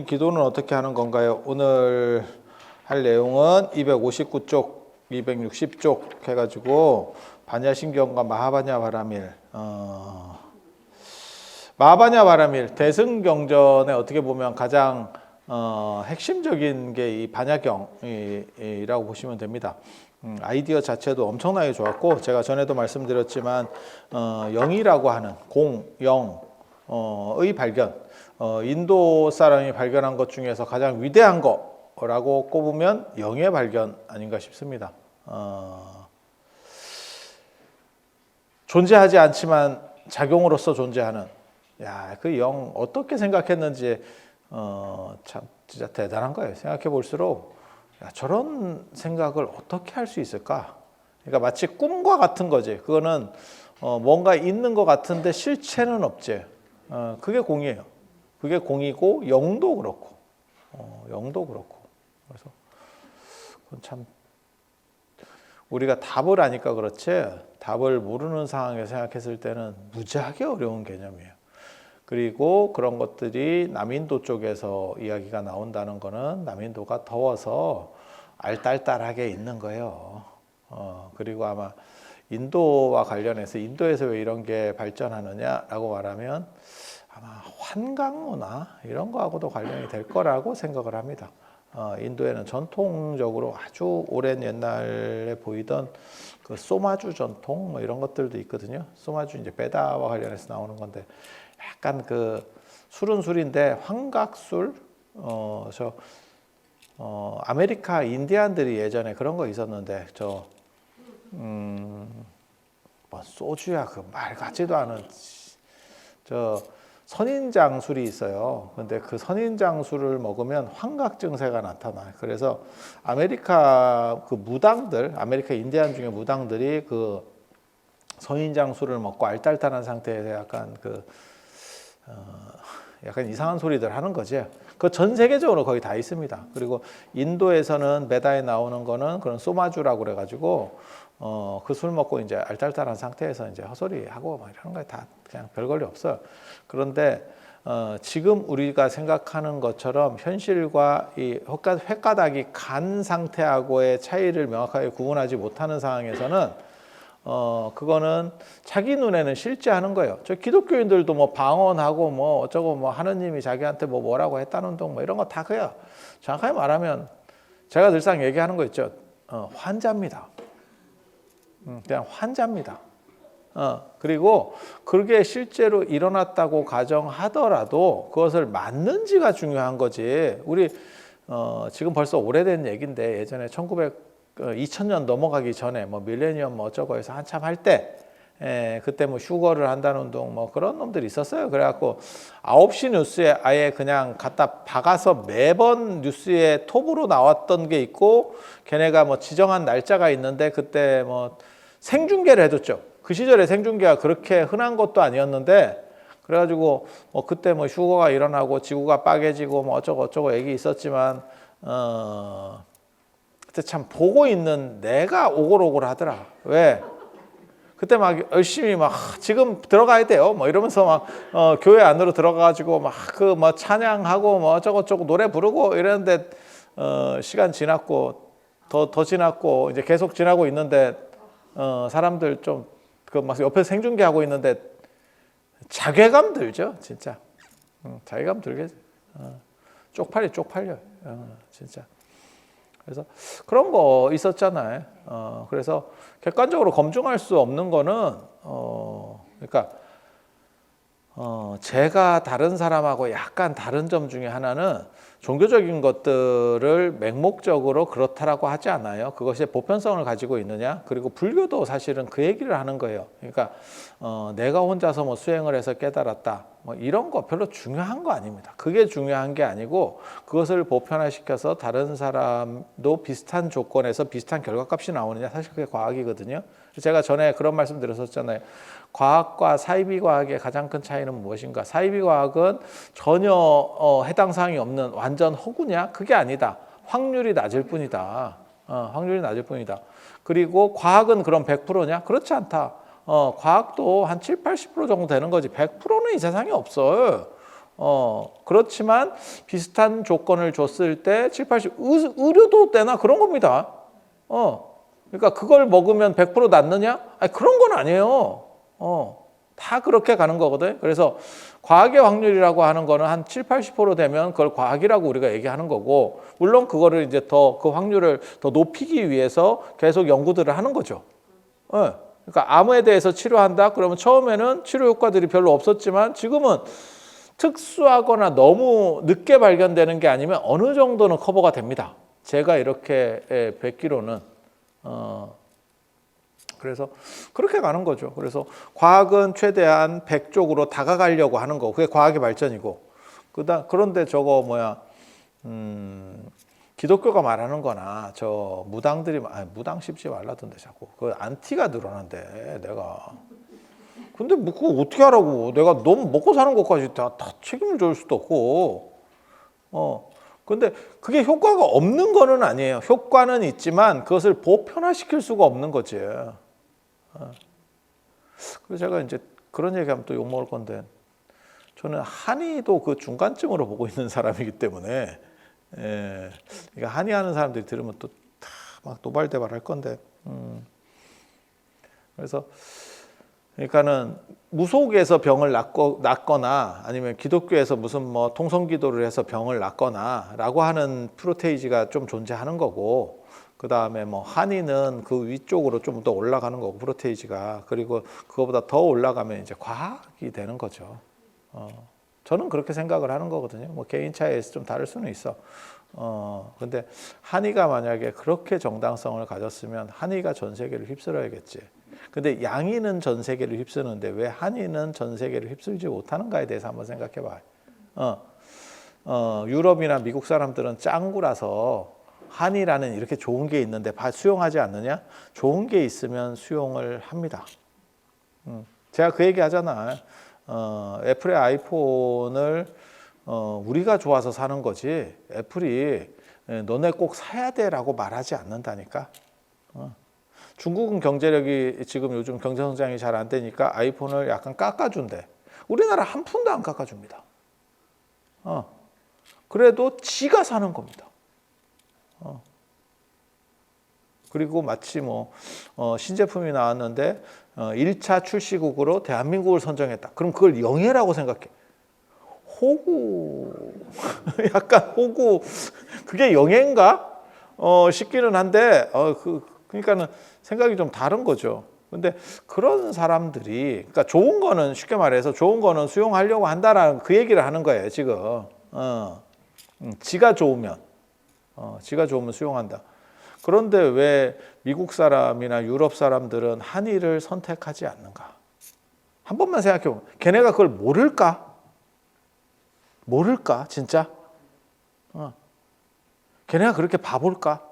교수님 기도는 어떻게 하는 건가요? 오늘 할 내용은 259쪽, 260쪽 해가지고 반야신경과 마하바냐 바라밀, 마하바냐 바라밀 대승경전에 어떻게 보면 가장 핵심적인 게 이 반야경이라고 보시면 됩니다. 아이디어 자체도 엄청나게 좋았고, 제가 전에도 말씀드렸지만 영이라고 하는 공, 영의 발견, 인도 사람이 발견한 것 중에서 가장 위대한 거라고 꼽으면 영의 발견 아닌가 싶습니다. 존재하지 않지만 작용으로서 존재하는, 야, 그 영 어떻게 생각했는지 참 진짜 대단한 거예요. 생각해 볼수록 야, 저런 생각을 어떻게 할 수 있을까? 그러니까 마치 꿈과 같은 거지. 그거는 뭔가 있는 것 같은데 실체는 없지. 그게 공이에요. 그게 공이고 영도 그렇고, 영도 그렇고. 그래서 그건 참 우리가 답을 아니까 그렇지 답을 모르는 상황에 생각했을 때는 무지하게 어려운 개념이에요. 그리고 그런 것들이 남인도 쪽에서 이야기가 나온다는 거는 남인도가 더워서 알딸딸하게 있는 거예요. 그리고 아마 인도와 관련해서 인도에서 왜 이런 게 발전하느냐라고 말하면 아마 환각문화 이런 거하고도 관련이 될 거라고 생각을 합니다. 인도에는 전통적으로 아주 오랜 옛날에 보이던 그 소마주 전통 뭐 이런 것들도 있거든요. 소마주 이제 베다와 관련해서 나오는 건데 약간 그 술은 술인데 환각술 아메리카 인디안들이 예전에 그런 거 있었는데 뭐 소주야 그 말 같지도 않은 선인장 술이 있어요. 근데 그 선인장 술을 먹으면 환각 증세가 나타나요. 그래서 아메리카 그 무당들, 아메리카 인디안 중에 무당들이 그 선인장 술을 먹고 알딸딸한 상태에서 약간 이상한 소리들 하는 거지. 그 전 세계적으로 거의 다 있습니다. 그리고 인도에서는 메다에 나오는 거는 그런 소마주라고 그래가지고 그 술 먹고 이제 알딸딸한 상태에서 이제 헛소리 하고 막 이런 거 다 그냥 별걸이 없어요. 그런데 지금 우리가 생각하는 것처럼 현실과 이 횟가닥이 간 상태하고의 차이를 명확하게 구분하지 못하는 상황에서는 그거는 자기 눈에는 실제하는 거예요. 저 기독교인들도 뭐 방언하고 뭐 어쩌고 뭐 하느님이 자기한테 뭐라고 했다는 둥 뭐 이런 거 다 그래요. 정확하게 말하면 제가 늘상 얘기하는 거 있죠. 환자입니다. 그냥 환자입니다. 그리고 그게 실제로 일어났다고 가정하더라도 그것을 맞는지가 중요한 거지. 우리 지금 벌써 오래된 얘기인데 예전에 2000년 넘어가기 전에 뭐 밀레니엄 뭐 어쩌고 해서 한참 할 때 그때 뭐 휴거를 한다는 둥 뭐 그런 놈들이 있었어요. 그래갖고 9시 뉴스에 아예 그냥 갖다 박아서 매번 뉴스에 톱으로 나왔던 게 있고 걔네가 뭐 지정한 날짜가 있는데 그때 뭐 생중계를 해줬죠. 그 시절에 생중계가 그렇게 흔한 것도 아니었는데 그래가지고 뭐 그때 뭐 휴거가 일어나고 지구가 빠개지고 뭐 어쩌고 얘기 있었지만 그때 참 보고 있는 내가 오글오글 하더라. 왜? 그때 막 열심히 막 지금 들어가야 돼요. 뭐 이러면서 막 교회 안으로 들어가가지고 막 그 뭐 찬양하고 뭐 어쩌고 노래 부르고 이랬는데 시간 지났고 더 지났고 이제 계속 지나고 있는데 사람들 좀 그 막 옆에서 생중계하고 있는데 자괴감 들죠, 진짜. 자괴감 들게. 쪽팔려. 진짜. 그래서 그런 거 있었잖아요. 그래서 객관적으로 검증할 수 없는 거는 그러니까 제가 다른 사람하고 약간 다른 점 중에 하나는 종교적인 것들을 맹목적으로 그렇다라고 하지 않아요. 그것이 보편성을 가지고 있느냐. 그리고 불교도 사실은 그 얘기를 하는 거예요. 그러니까 내가 혼자서 뭐 수행을 해서 깨달았다. 뭐 이런 거 별로 중요한 거 아닙니다. 그게 중요한 게 아니고 그것을 보편화시켜서 다른 사람도 비슷한 조건에서 비슷한 결과값이 나오느냐. 사실 그게 과학이거든요. 제가 전에 그런 말씀 드렸었잖아요. 과학과 사이비과학의 가장 큰 차이는 무엇인가? 사이비과학은 전혀 해당 사항이 없는 완전 허구냐? 그게 아니다. 확률이 낮을 뿐이다. 확률이 낮을 뿐이다. 그리고 과학은 그럼 100%냐? 그렇지 않다. 과학도 한 7, 80% 정도 되는 거지. 100%는 이 세상에 없어요. 그렇지만 비슷한 조건을 줬을 때 7, 80 의료도 되나 그런 겁니다. 그러니까 그걸 먹으면 100% 낫느냐? 아니, 그런 건 아니에요. 다 그렇게 가는 거거든. 그래서 과학의 확률이라고 하는 거는 한 7, 80% 되면 그걸 과학이라고 우리가 얘기하는 거고, 물론 그거를 이제 더 그 확률을 더 높이기 위해서 계속 연구들을 하는 거죠. 그러니까 암에 대해서 치료한다? 그러면 처음에는 치료 효과들이 별로 없었지만 지금은 특수하거나 너무 늦게 발견되는 게 아니면 어느 정도는 커버가 됩니다. 제가 이렇게 뵙기로는. 그래서 그렇게 가는 거죠. 그래서 과학은 최대한 100쪽으로 다가가려고 하는 거. 그게 과학의 발전이고. 그런데 저거 기독교가 말하는 거나 저 무당들이, 무당 씹지 말라던데 자꾸. 그 안티가 늘어난대, 내가. 근데 뭐 그거 어떻게 하라고. 내가 너무 먹고 사는 것까지 다 책임을 질 수도 없고. 근데 그게 효과가 없는 거는 아니에요. 효과는 있지만 그것을 보편화시킬 수가 없는 거지. 그래서 제가 이제 그런 얘기하면 또 욕먹을 건데, 저는 한의도 그 중간쯤으로 보고 있는 사람이기 때문에, 그러니까 한의 하는 사람들이 들으면 또 막 노발대발 할 건데, 그래서 그러니까는 무속에서 병을 낫거나 아니면 기독교에서 무슨 뭐 통성기도를 해서 병을 낫거나라고 하는 프로테이지가 좀 존재하는 거고, 그 다음에 뭐 한의는 그 위쪽으로 좀 더 올라가는 거고 프로테이지가, 그리고 그거보다 더 올라가면 이제 과학이 되는 거죠. 저는 그렇게 생각을 하는 거거든요. 뭐 개인 차이에서 좀 다를 수는 있어. 근데 한의가 만약에 그렇게 정당성을 가졌으면 한의가 전 세계를 휩쓸어야겠지. 근데 양의는 전 세계를 휩쓰는데 왜 한의는 전 세계를 휩쓸지 못하는가에 대해서 한번 생각해 봐요. 유럽이나 미국 사람들은 짱구라서 한의라는 이렇게 좋은 게 있는데 수용하지 않느냐? 좋은 게 있으면 수용을 합니다. 제가 그 얘기 하잖아. 애플의 아이폰을 우리가 좋아서 사는 거지 애플이 너네 꼭 사야 돼라고 말하지 않는다니까. 중국은 경제력이 지금 요즘 경제 성장이 잘 안 되니까 아이폰을 약간 깎아준대. 우리나라 한 푼도 안 깎아줍니다. 그래도 지가 사는 겁니다. 그리고 마치 신제품이 나왔는데 1차 출시국으로 대한민국을 선정했다. 그럼 그걸 영예라고 생각해. 호구, 약간 호구, 그게 영예인가? 싶기는 한데, 그러니까는 생각이 좀 다른 거죠. 근데 그런 사람들이, 그러니까 좋은 거는 쉽게 말해서 좋은 거는 수용하려고 한다라는 그 얘기를 하는 거예요, 지금. 지가 좋으면 수용한다. 그런데 왜 미국 사람이나 유럽 사람들은 한의를 선택하지 않는가? 한 번만 생각해 보면, 걔네가 그걸 모를까? 진짜? 걔네가 그렇게 바볼까?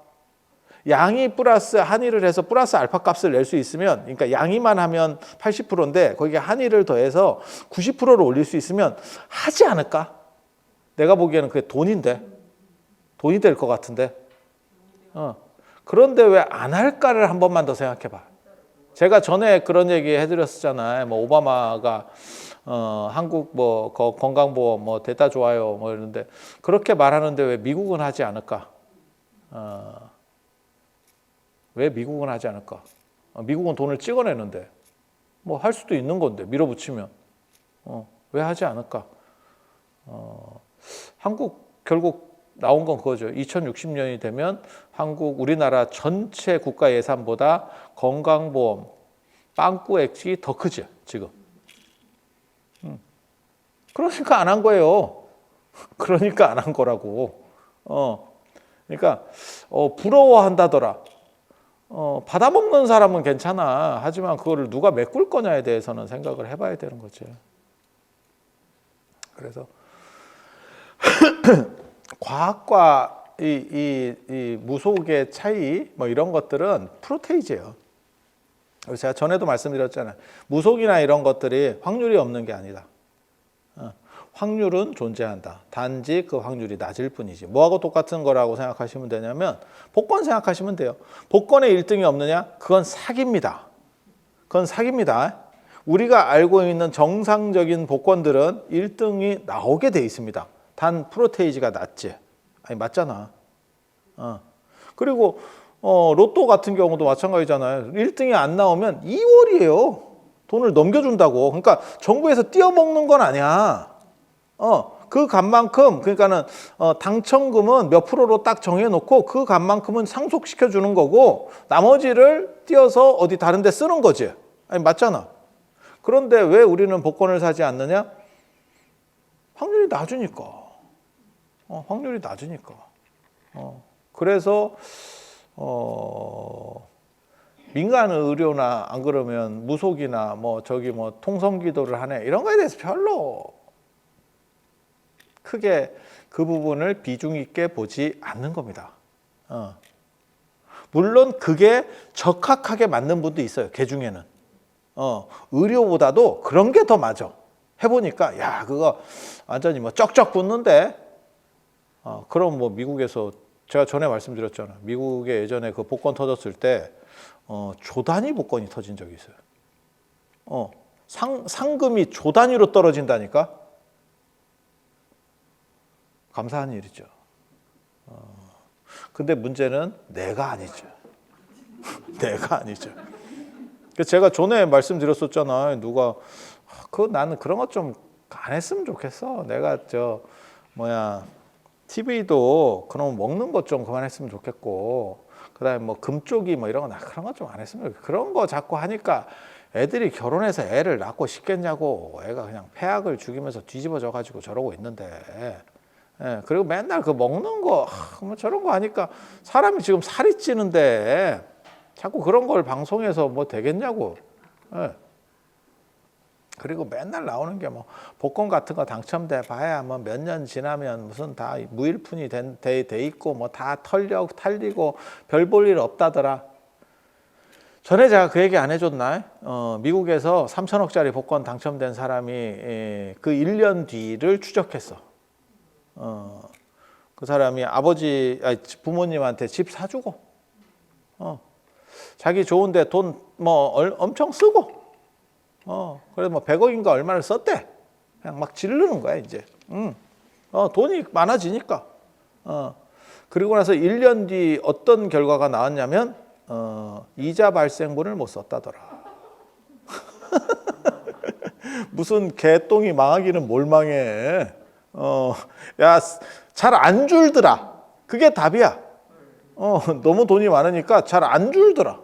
양이 플러스 한의를 해서 플러스 알파 값을 낼 수 있으면, 그러니까 양이만 하면 80%인데 거기에 한의를 더해서 90%를 올릴 수 있으면 하지 않을까? 내가 보기에는 그게 돈이 될 것 같은데. 그런데 왜 안 할까를 한 번만 더 생각해 봐. 제가 전에 그런 얘기 해드렸었잖아요. 뭐 오바마가 한국 건강보험 됐다 좋아요 이러는데, 그렇게 말하는데 왜 미국은 하지 않을까? 왜 미국은 하지 않을까? 미국은 돈을 찍어내는데 할 수도 있는 건데 밀어붙이면 왜 하지 않을까? 한국 결국 나온 건 그거죠. 2060년이 되면 우리나라 전체 국가 예산보다 건강보험 빵꾸액이 더 크죠, 지금. 그러니까 안 한 거예요. 그러니까 안 한 거라고. 그러니까 부러워한다더라. 받아먹는 사람은 괜찮아. 하지만 그거를 누가 메꿀 거냐에 대해서는 생각을 해봐야 되는 거지. 그래서 과학과 이 무속의 차이 이런 것들은 프로테이지예요. 그래서 제가 전에도 말씀드렸잖아요. 무속이나 이런 것들이 확률이 없는 게 아니다. 확률은 존재한다. 단지 그 확률이 낮을 뿐이지. 뭐하고 똑같은 거라고 생각하시면 되냐면 복권 생각하시면 돼요. 복권에 1등이 없느냐? 그건 사기입니다. 우리가 알고 있는 정상적인 복권들은 1등이 나오게 돼 있습니다. 단 프로테이지가 낮지. 아니 맞잖아. 그리고 로또 같은 경우도 마찬가지잖아요. 1등이 안 나오면 2월이에요. 돈을 넘겨준다고. 그러니까 정부에서 띄어먹는 건 아니야. 그 값만큼 그러니까는 당첨금은 몇 프로로 딱 정해놓고 그 값만큼은 상속시켜 주는 거고 나머지를 띄어서 어디 다른 데 쓰는 거지. 아니 맞잖아. 그런데 왜 우리는 복권을 사지 않느냐? 확률이 낮으니까. 확률이 낮으니까. 그래서 민간 의료나 안 그러면 무속이나 뭐 저기 뭐 통성기도를 하네 이런 거에 대해서 별로 크게 그 부분을 비중 있게 보지 않는 겁니다. 물론 그게 적합하게 맞는 분도 있어요. 개 중에는. 의료보다도 그런 게 더 맞아. 해보니까 야 그거 완전히 뭐 쩍쩍 붙는데 그럼 뭐 미국에서 제가 전에 말씀드렸잖아요. 미국에 예전에 그 복권 터졌을 때 조 단위 복권이 터진 적이 있어요. 상금이 조 단위로 떨어진다니까. 감사한 일이죠. 근데 문제는 내가 아니죠. 내가 아니죠. 제가 전에 말씀드렸었잖아요. 누가 나는 그런 것 좀 안 했으면 좋겠어. 내가 TV도 그럼 먹는 것 좀 그만했으면 좋겠고, 그다음에 뭐 금쪽이 뭐 이런 거 나 그런 것 좀 안 했으면 좋겠고, 그런 거 자꾸 하니까 애들이 결혼해서 애를 낳고 싶겠냐고. 애가 그냥 폐악을 죽이면서 뒤집어져 가지고 저러고 있는데. 예, 그리고 맨날 그 먹는 거, 뭐 저런 거 하니까 사람이 지금 살이 찌는데 자꾸 그런 걸 방송에서 뭐 되겠냐고. 예. 그리고 맨날 나오는 게 뭐 복권 같은 거 당첨돼 봐야 뭐 몇 년 지나면 무슨 다 무일푼이 돼 있고 뭐 다 탈리고 별 볼 일 없다더라. 전에 제가 그 얘기 안 해줬나? 미국에서 3천억짜리 복권 당첨된 사람이 그 1년 뒤를 추적했어. 그 사람이 부모님한테 집 사주고, 자기 좋은데 돈 뭐 엄청 쓰고, 그래서 뭐 100억인가 얼마를 썼대. 그냥 막 지르는 거야 이제. 돈이 많아지니까. 그리고 나서 1년 뒤 어떤 결과가 나왔냐면 이자 발생분을 못 썼다더라. 무슨 개똥이 망하기는 뭘 망해. 야, 잘 안 줄더라. 그게 답이야. 너무 돈이 많으니까 잘 안 줄더라.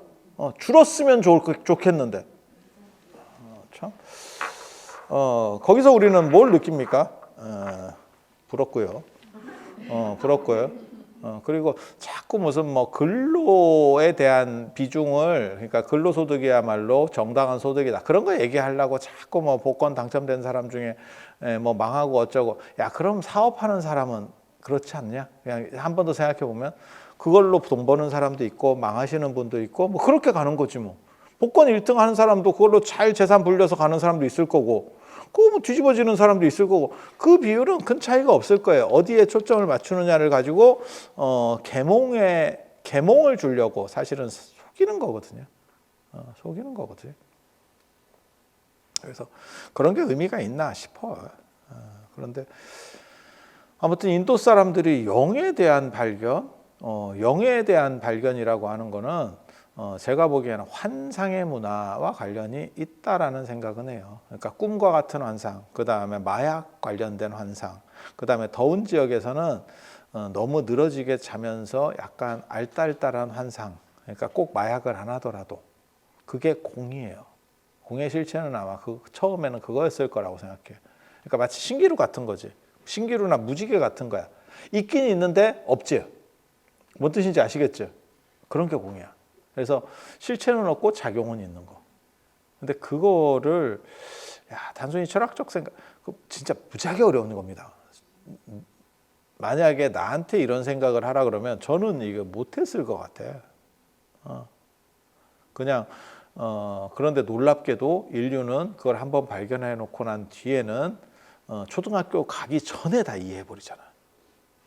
줄었으면 좋겠는데. 참. 거기서 우리는 뭘 느낍니까? 부럽고요. 부럽고요. 그리고 자꾸 무슨 뭐 근로에 대한 비중을, 그러니까 근로소득이야말로 정당한 소득이다. 그런 거 얘기하려고 자꾸 뭐 복권 당첨된 사람 중에 뭐 망하고 어쩌고. 야, 그럼 사업하는 사람은 그렇지 않냐? 그냥 한 번 더 생각해 보면 그걸로 돈 버는 사람도 있고 망하시는 분도 있고 뭐 그렇게 가는 거지 뭐. 복권 1등 하는 사람도 그걸로 잘 재산 불려서 가는 사람도 있을 거고, 그거 뭐 뒤집어지는 사람도 있을 거고, 그 비율은 큰 차이가 없을 거예요. 어디에 초점을 맞추느냐를 가지고 계몽을 주려고 사실은 속이는 거거든요. 속이는 거거든요. 그래서 그런 게 의미가 있나 싶어. 그런데 아무튼 인도 사람들이 영에 대한 발견, 영에 대한 발견이라고 하는 거는 제가 보기에는 환상의 문화와 관련이 있다라는 생각은 해요. 그러니까 꿈과 같은 환상, 그 다음에 마약 관련된 환상, 그 다음에 더운 지역에서는 너무 늘어지게 자면서 약간 알딸딸한 환상, 그러니까 꼭 마약을 안 하더라도 그게 공이에요. 공의 실체는 아마 처음에는 그거였을 거라고 생각해요. 그러니까 마치 신기루 같은 거지. 신기루나 무지개 같은 거야. 있긴 있는데 없지. 뭔 뜻인지 아시겠죠? 그런 게 공이야. 그래서 실체는 없고 작용은 있는 거. 근데 그거를 단순히 철학적 생각, 진짜 무지하게 어려운 겁니다. 만약에 나한테 이런 생각을 하라 그러면 저는 이거 못했을 것 같아. 그냥 그런데 놀랍게도 인류는 그걸 한번 발견해 놓고 난 뒤에는 초등학교 가기 전에 다 이해해 버리잖아.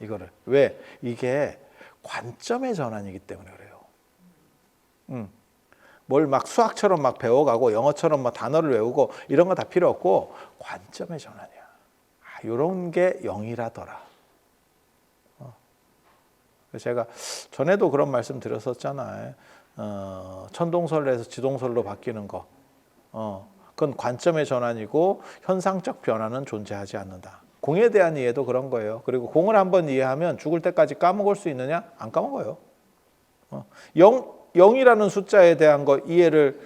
이거를. 왜? 이게 관점의 전환이기 때문에 그래요. 뭘 막 수학처럼 막 배워가고 영어처럼 막 단어를 외우고 이런 거 다 필요 없고 관점의 전환이야. 이런 게 영이라더라. 제가 전에도 그런 말씀 드렸었잖아요. 천동설에서 지동설로 바뀌는 거. 그건 관점의 전환이고 현상적 변화는 존재하지 않는다. 공에 대한 이해도 그런 거예요. 그리고 공을 한번 이해하면 죽을 때까지 까먹을 수 있느냐? 안 까먹어요. 0이라는 숫자에 대한 거 이해를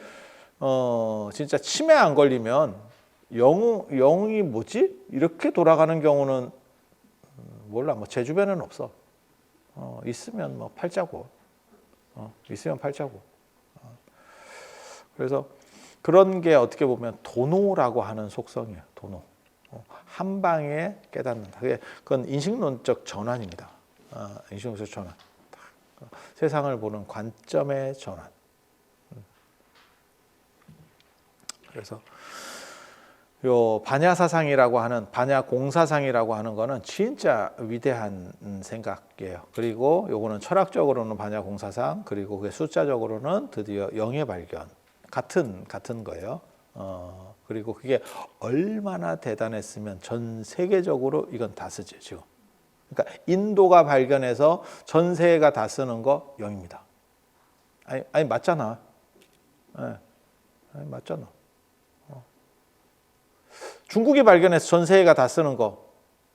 진짜 치매 안 걸리면 0이 뭐지? 이렇게 돌아가는 경우는 몰라. 뭐 제 주변에는 없어. 있으면 뭐 팔자고. 있으면 팔자고. 그래서 그런 게 어떻게 보면 도노라고 하는 속성이에요. 도노. 한 방에 깨닫는다. 그건 인식론적 전환입니다. 인식론적 전환. 세상을 보는 관점의 전환. 그래서 요 반야사상이라고 하는 반야공사상이라고 하는 거는 진짜 위대한 생각이에요. 그리고 요거는 철학적으로는 반야공사상, 그리고 그게 숫자적으로는 드디어 영의 발견 같은 거예요. 그리고 그게 얼마나 대단했으면 전 세계적으로 이건 다 쓰지 지금. 그러니까 인도가 발견해서 전 세계가 다 쓰는 거 영입니다. 아니 맞잖아. 네. 아니 맞잖아. 중국이 발견해서 전 세계가 다 쓰는 거,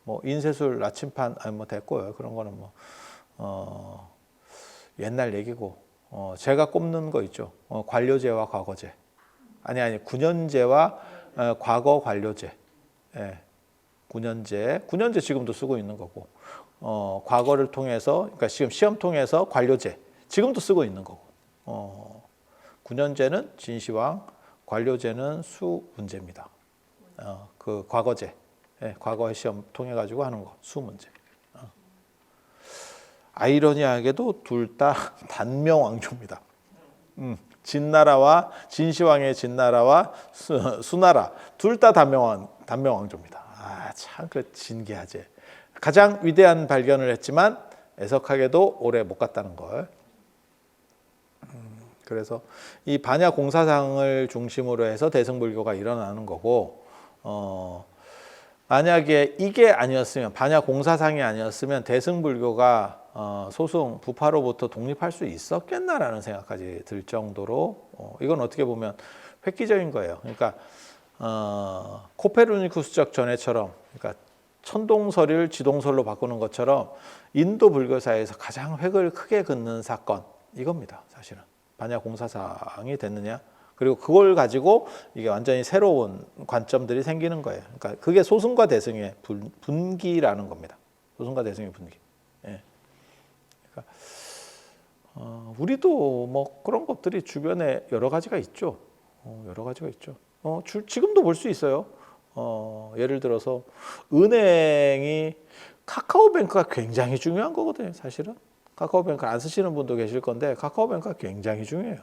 뭐 인쇄술, 나침판, 아니 뭐 됐고요. 그런 거는 뭐 옛날 얘기고, 제가 꼽는 거 있죠. 관료제와 과거제. 아니 군연제와 과거 관료제. 예. 군연제 지금도 쓰고 있는 거고, 과거를 통해서, 그러니까 지금 시험 통해서 관료제 지금도 쓰고 있는 거고, 군연제는 진시황, 관료제는 수문제입니다. 그 과거제, 과거의 시험 통해 가지고 하는 거, 수문제. 아이러니하게도 둘 다 단명왕조입니다. 진시황의 진나라와 수나라 둘 다 단명왕조입니다. 참 그 진기하지. 가장 위대한 발견을 했지만 애석하게도 오래 못 갔다는 걸. 그래서 이 반야공사상을 중심으로 해서 대승불교가 일어나는 거고, 만약에 이게 아니었으면, 반야공사상이 아니었으면 대승불교가 소승 부파로부터 독립할 수 있었겠나라는 생각까지 들 정도로, 이건 어떻게 보면 획기적인 거예요. 그러니까 코페르니쿠스적 전해처럼, 그러니까 천동설을 지동설로 바꾸는 것처럼 인도 불교사에서 가장 획을 크게 긋는 사건 이겁니다. 사실은 반야공사상이 됐느냐, 그리고 그걸 가지고 이게 완전히 새로운 관점들이 생기는 거예요. 그러니까 그게 소승과 대승의 분기라는 겁니다. 소승과 대승의 분기. 예. 그러니까 우리도 뭐 그런 것들이 주변에 여러 가지가 있죠. 여러 가지가 있죠. 지금도 볼 수 있어요. 예를 들어서 은행이, 카카오뱅크가 굉장히 중요한 거거든요. 사실은 카카오뱅크 안 쓰시는 분도 계실 건데 카카오뱅크가 굉장히 중요해요.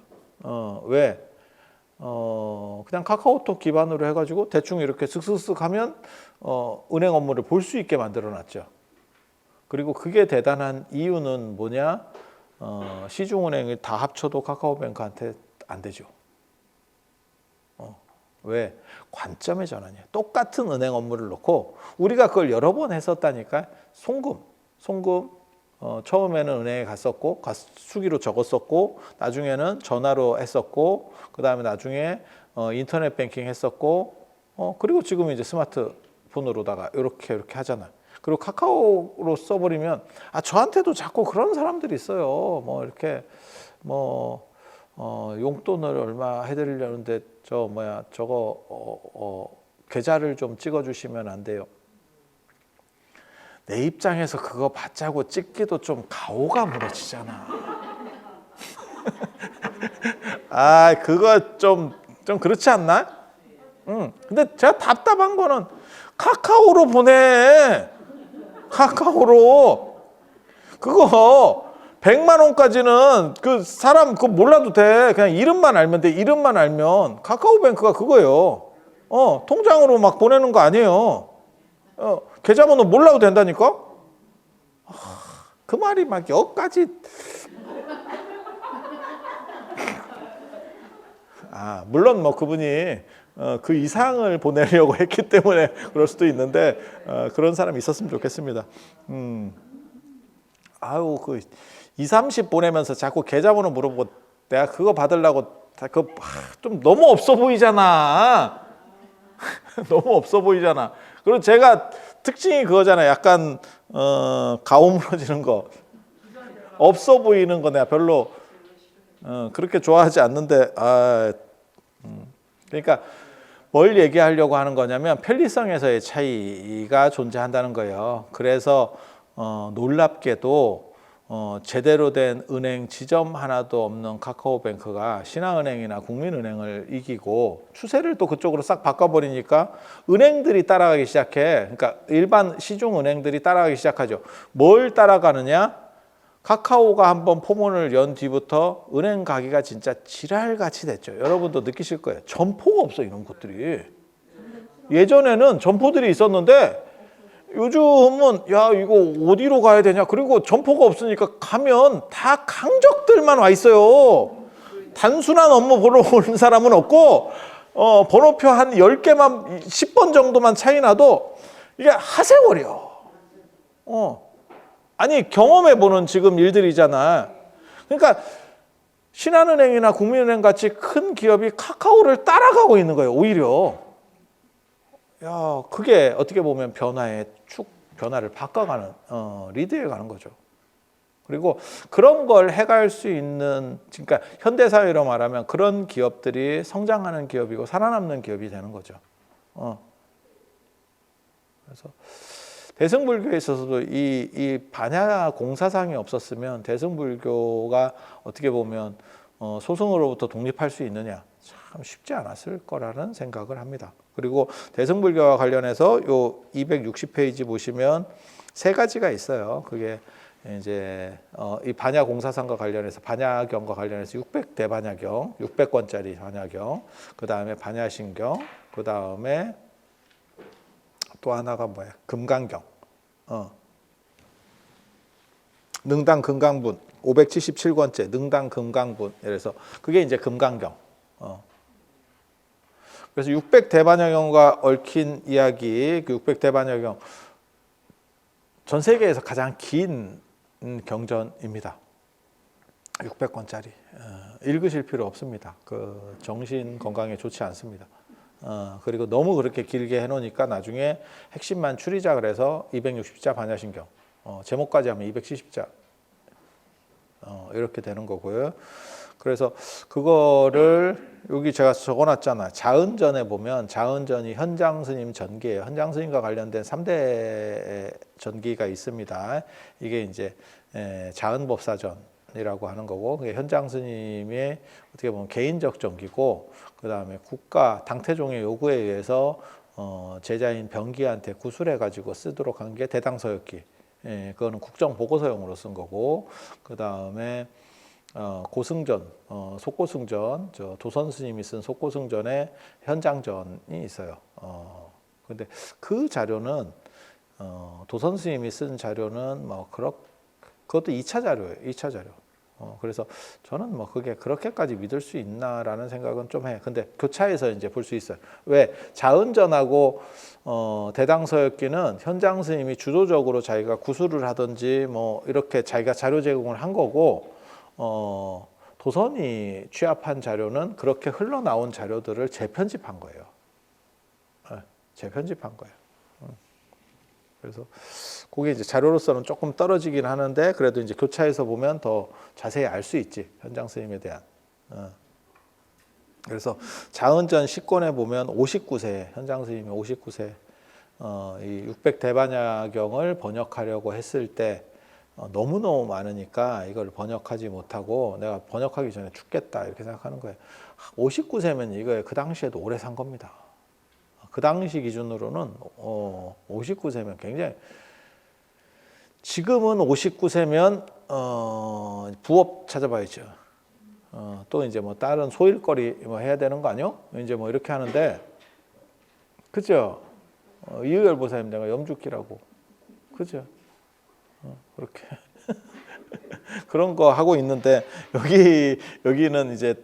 왜? 그냥 카카오톡 기반으로 해가지고 대충 이렇게 슥슥슥 하면 은행 업무를 볼 수 있게 만들어놨죠. 그리고 그게 대단한 이유는 뭐냐? 시중은행을 다 합쳐도 카카오뱅크한테 안 되죠. 왜? 관점의 전환이에요. 똑같은 은행 업무를 놓고 우리가 그걸 여러 번 했었다니까. 송금 처음에는 은행에 갔었고 수기로 적었었고, 나중에는 전화로 했었고, 그 다음에 나중에 인터넷 뱅킹 했었고, 그리고 지금 이제 스마트폰으로다가 이렇게 하잖아요. 그리고 카카오로 써버리면, 저한테도 자꾸 그런 사람들이 있어요. 뭐 이렇게 용돈을 얼마 해드리려는데 저거 계좌를 좀 찍어주시면 안 돼요. 내 입장에서 그거 받자고 찍기도 좀 가오가 무너지잖아. 그거 좀 그렇지 않나? 근데 제가 답답한 거는 카카오로 보내. 카카오로. 그거 100만 원까지는 그 사람 그거 몰라도 돼. 그냥 이름만 알면 돼. 이름만 알면. 카카오뱅크가 그거예요. 통장으로 막 보내는 거 아니에요. 계좌번호 몰라도 된다니까? 그 말이 막 여기까지. 물론 뭐 그분이 그 이상을 보내려고 했기 때문에 그럴 수도 있는데 그런 사람이 있었으면 좋겠습니다. 아유 그 2, 30 보내면서 자꾸 계좌번호 물어보고 내가 그거 받으려고 좀 너무 없어 보이잖아. 너무 없어 보이잖아. 그리고 제가 특징이 그거잖아요. 약간 가오물어지는 거, 없어 보이는 거 내가 별로 그렇게 좋아하지 않는데 그러니까 뭘 얘기하려고 하는 거냐면 편리성에서의 차이가 존재한다는 거예요. 그래서 놀랍게도 제대로 된 은행 지점 하나도 없는 카카오뱅크가 신한은행이나 국민은행을 이기고 추세를 또 그쪽으로 싹 바꿔버리니까 은행들이 따라가기 시작해. 그러니까 일반 시중 은행들이 따라가기 시작하죠. 뭘 따라가느냐? 카카오가 한번 포문을 연 뒤부터 은행 가기가 진짜 지랄같이 됐죠. 여러분도 느끼실 거예요. 점포가 없어 이런 것들이. 예전에는 점포들이 있었는데 요즘은 야 이거 어디로 가야 되냐. 그리고 점포가 없으니까 가면 다 강적들만 와 있어요. 단순한 업무 보러 오는 사람은 없고 번호표 한 10개만 10번 정도만 차이 나도 이게 하세월이요. 아니 경험해보는 지금 일들이잖아. 그러니까 신한은행이나 국민은행 같이 큰 기업이 카카오를 따라가고 있는 거예요. 오히려. 야, 그게 어떻게 보면 변화를 바꿔가는 리드해 가는 거죠. 그리고 그런 걸 해갈 수 있는, 그러니까 현대 사회로 말하면 그런 기업들이 성장하는 기업이고 살아남는 기업이 되는 거죠. 그래서 대승불교에 있어서도 이 반야 공사상이 없었으면 대승불교가 어떻게 보면 소승으로부터 독립할 수 있느냐 참 쉽지 않았을 거라는 생각을 합니다. 그리고 대승불교와 관련해서 요 260페이지 보시면 세 가지가 있어요. 그게 이제 이 반야 공사상과 관련해서 반야경과 관련해서 600대반야경, 600권짜리 반야경, 그 다음에 반야신경, 그 다음에 또 하나가 뭐야? 금강경. 능당 금강분 577권째 능당 금강분. 그래서 그게 이제 금강경. 그래서 600대반야경과 얽힌 이야기, 그 600대반야경 전 세계에서 가장 긴 경전입니다. 600권짜리. 읽으실 필요 없습니다. 그 정신 건강에 좋지 않습니다. 그리고 너무 그렇게 길게 해놓으니까 나중에 핵심만 추리자 그래서 260자 반야신경, 제목까지 하면 270자 이렇게 되는 거고요. 그래서 그거를 여기 제가 적어놨잖아. 자은전에 보면 자은전이 현장스님 전기예요. 현장스님과 관련된 3대 전기가 있습니다. 이게 이제 자은법사전이라고 하는 거고, 그게 현장스님의 어떻게 보면 개인적 전기고, 그 다음에 국가 당태종의 요구에 의해서 제자인 병기한테 구술해가지고 쓰도록 한 게 대당서역기. 그거는 국정보고서용으로 쓴 거고, 그 다음에 고승전, 속고승전, 도선 스님이 쓴 속고승전에 현장전이 있어요. 근데 그 자료는 도선 스님이 쓴 자료는 뭐 그것도 2차 자료예요. 2차 자료. 그래서 저는 뭐 그게 그렇게까지 믿을 수 있나라는 생각은 좀 해. 근데 교차해서 이제 볼 수 있어요. 왜 자은전하고 대당서역기는 현장 스님이 주도적으로 자기가 구술을 하든지 뭐 이렇게 자기가 자료 제공을 한 거고, 도선이 취합한 자료는 그렇게 흘러나온 자료들을 재편집한 거예요. 재편집한 거예요. 그래서 그게 이제 자료로서는 조금 떨어지긴 하는데 그래도 이제 교차해서 보면 더 자세히 알 수 있지, 현장 스님에 대한. 그래서 자은전 10권에 보면 59세 현장 스님이 59세 이 600대반야경을 번역하려고 했을 때 너무너무 많으니까 이걸 번역하지 못하고 내가 번역하기 전에 죽겠다 이렇게 생각하는 거예요. 59세면 이거 그 당시에도 오래 산 겁니다. 그 당시 기준으로는 59세면 굉장히, 지금은 59세면 부업 찾아봐야죠. 또 이제 뭐 다른 소일거리 뭐 해야 되는 거 아니요? 이제 뭐 이렇게 하는데, 그죠? 이의열 보사님 내가 염죽기라고, 그죠? 그렇게 그런 거 하고 있는데 여기는 이제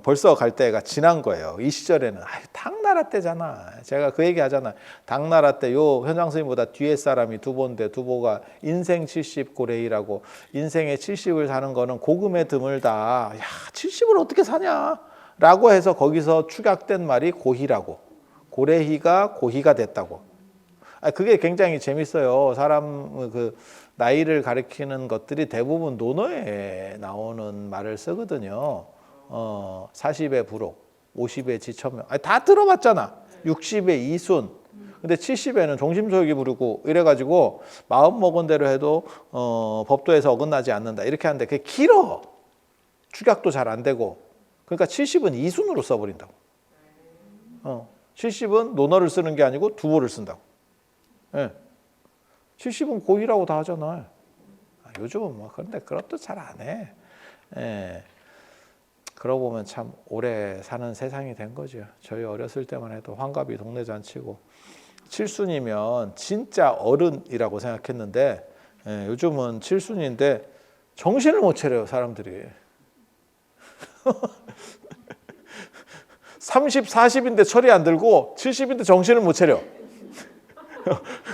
벌써 갈 때가 지난 거예요. 이 시절에는 당나라 때잖아. 제가 그 얘기 하잖아. 당나라 때 요 현장 스님보다 뒤에 사람이 두보인데 두보가 인생 70 고래이라고 인생의 70을 사는 거는 고금에 드물다. 야, 70을 어떻게 사냐? 라고 해서 거기서 축약된 말이 고희라고. 고래희가 고희가 됐다고. 그게 굉장히 재밌어요. 사람 그 나이를 가리키는 것들이 대부분 논어에 나오는 말을 쓰거든요. 40의 부록, 50의 지천명. 다 들어봤잖아. 60의 이순. 근데 70에는 종심소역이 부르고 이래가지고 마음 먹은 대로 해도 법도에서 어긋나지 않는다. 이렇게 하는데 그게 길어. 축약도 잘 안 되고. 그러니까 70은 이순으로 써버린다고. 70은 논어를 쓰는 게 아니고 두보를 쓴다고. 예. 70은 고의라고 다 하잖아요. 요즘은 뭐 그런데 그것도 잘 안 해. 예. 그러고 보면 참 오래 사는 세상이 된 거죠. 저희 어렸을 때만 해도 환갑이 동네 잔치고 7순이면 진짜 어른이라고 생각했는데 요즘은 7순인데 정신을 못 차려요, 사람들이. 30, 40인데 철이 안 들고 70인데 정신을 못 차려.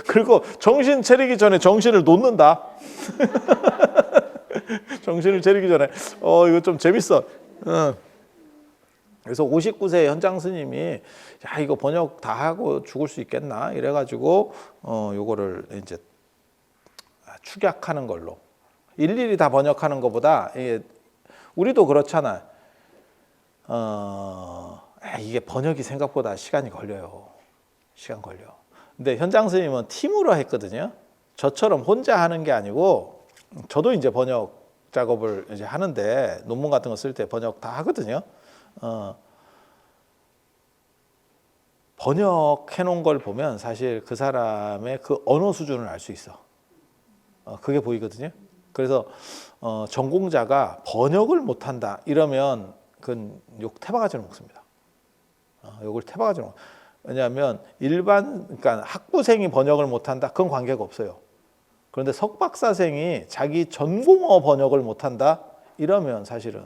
그리고 정신 차리기 전에 정신을 놓는다. 정신을 차리기 전에 이거 좀 재밌어. 그래서 59세 현장 스님이 야 이거 번역 다 하고 죽을 수 있겠나 이래가지고 요거를 이제 축약하는 걸로 일일이 다 번역하는 것보다 우리도 그렇잖아. 이게 번역이 생각보다 시간이 걸려요. 시간 걸려. 근데 현장 스님은 팀으로 했거든요. 저처럼 혼자 하는 게 아니고 저도 이제 번역 작업을 이제 하는데 논문 같은 거 쓸 때 번역 다 하거든요. 번역해 놓은 걸 보면 사실 그 사람의 그 언어 수준을 알 수 있어. 그게 보이거든요. 그래서 전공자가 번역을 못한다 이러면 그건 욕 태바가지로 먹습니다. 욕을 태바가지로 먹. 왜냐하면 그러니까 학부생이 번역을 못한다 그건 관계가 없어요. 그런데 석박사생이 자기 전공어 번역을 못한다 이러면 사실은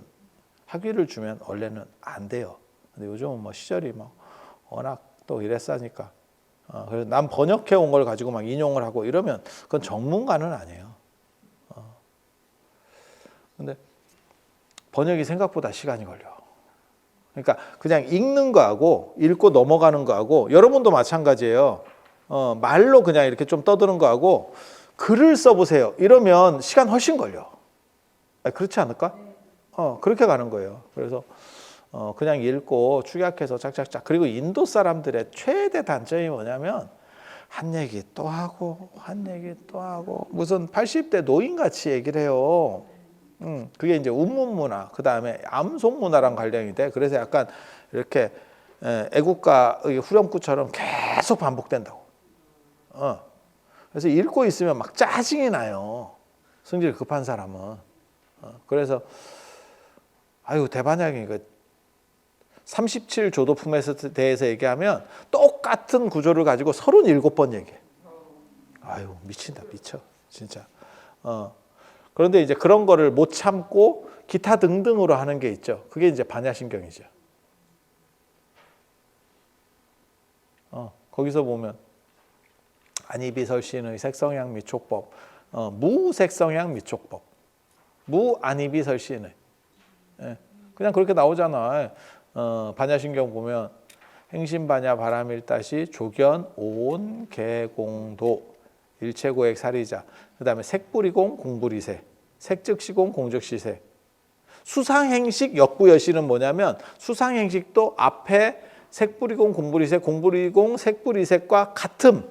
학위를 주면 원래는 안 돼요. 근데 요즘은 뭐 시절이 막 워낙 또 이랬으니까 그래서 난 번역해 온 걸 가지고 막 인용을 하고 이러면 그건 전문가는 아니에요. 근데 번역이 생각보다 시간이 걸려. 그러니까 그냥 읽는 거하고 읽고 넘어가는 거하고 여러분도 마찬가지예요. 말로 그냥 이렇게 좀 떠드는 거하고 글을 써보세요. 이러면 시간 훨씬 걸려. 그렇지 않을까? 그렇게 가는 거예요. 그래서 그냥 읽고 축약해서 짝짝짝. 그리고 인도 사람들의 최대 단점이 뭐냐면 한 얘기 또 하고 한 얘기 또 하고 무슨 80대 노인같이 얘기를 해요. 그게 이제 운문 문화, 그 다음에 암송 문화랑 관련이 돼. 그래서 약간 이렇게 애국가 후렴구처럼 계속 반복된다고. 그래서 읽고 있으면 막 짜증이 나요. 성질 급한 사람은. 그래서 대반향이 37조도품에 대해서 얘기하면 똑같은 구조를 가지고 37번 얘기해. 미친다, 미쳐, 진짜. 그런데 이제 그런 거를 못 참고 기타 등등으로 하는 게 있죠. 그게 이제 반야신경이죠. 거기서 보면 안이비설신의 색성향 미촉법, 무색성향 미촉법, 무안이비설신의 그냥 그렇게 나오잖아. 반야신경 보면 행신반야 바람일다시 조견 오온 개공도 일체고액 사리자 그 다음에 색불이공 공불이세 색즉시공 공즉시세 수상행식 역부여시는 뭐냐면 수상행식도 앞에 색불이공 공불이세 공불이공 색불이색과 같음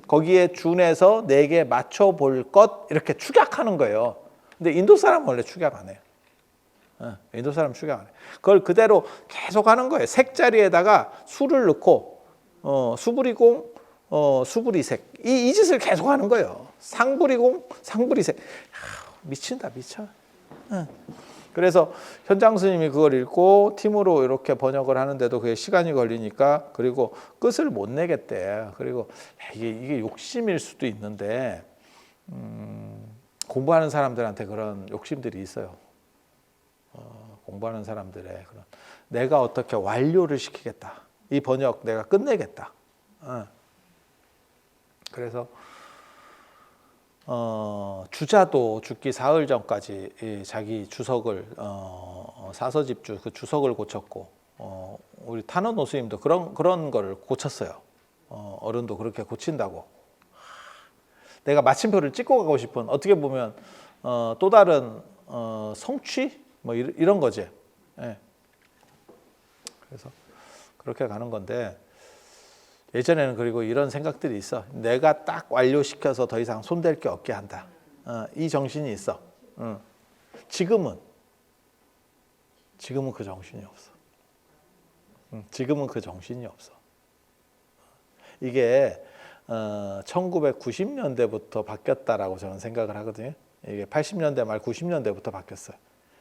거기에 준해서 4개 맞춰볼 것 이렇게 축약하는 거예요. 근데 인도 사람은 원래 축약 안 해요. 인도 사람 축약 안 해. 그걸 그대로 계속 하는 거예요. 색 자리에다가 수를 넣고 수불이공 수불이색 이 짓을 계속 하는 거예요. 상불이공 상불이색 미친다 미쳐. 그래서 현장 스님이 그걸 읽고 팀으로 이렇게 번역을 하는데도 그게 시간이 걸리니까 그리고 끝을 못 내겠대. 그리고 이게 욕심일 수도 있는데 공부하는 사람들한테 그런 욕심들이 있어요. 공부하는 사람들의 그런 내가 어떻게 완료를 시키겠다. 이 번역 내가 끝내겠다. 그래서 주자도 죽기 사흘 전까지 자기 주석을 사서집주 그 주석을 고쳤고 우리 탄원 오스님도 그런 거를 고쳤어요. 어른도 그렇게 고친다고. 내가 마침표를 찍고 가고 싶은 어떻게 보면 또 다른 성취 뭐 이런 거지. 예. 그래서 그렇게 가는 건데 예전에는 그리고 이런 생각들이 있어. 내가 딱 완료시켜서 더 이상 손댈 게 없게 한다. 이 정신이 있어. 지금은 그 정신이 없어. 지금은 그 정신이 없어. 이게 1990년대부터 바뀌었다라고 저는 생각을 하거든요. 이게 80년대 말 90년대부터 바뀌었어요.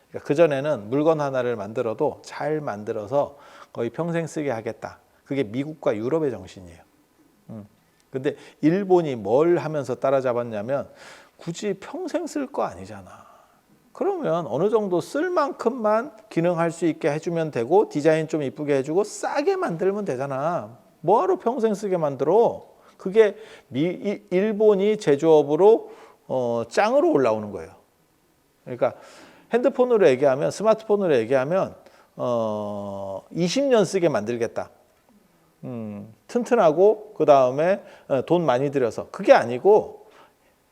그러니까 그전에는 물건 하나를 만들어도 잘 만들어서 거의 평생 쓰게 하겠다. 그게 미국과 유럽의 정신이에요. 근데 일본이 뭘 하면서 따라잡았냐면 굳이 평생 쓸 거 아니잖아. 그러면 어느 정도 쓸 만큼만 기능할 수 있게 해주면 되고 디자인 좀 이쁘게 해주고 싸게 만들면 되잖아. 뭐하러 평생 쓰게 만들어? 그게 일본이 제조업으로 짱으로 올라오는 거예요. 그러니까 핸드폰으로 얘기하면 스마트폰으로 얘기하면 20년 쓰게 만들겠다. 튼튼하고 그 다음에 돈 많이 들여서 그게 아니고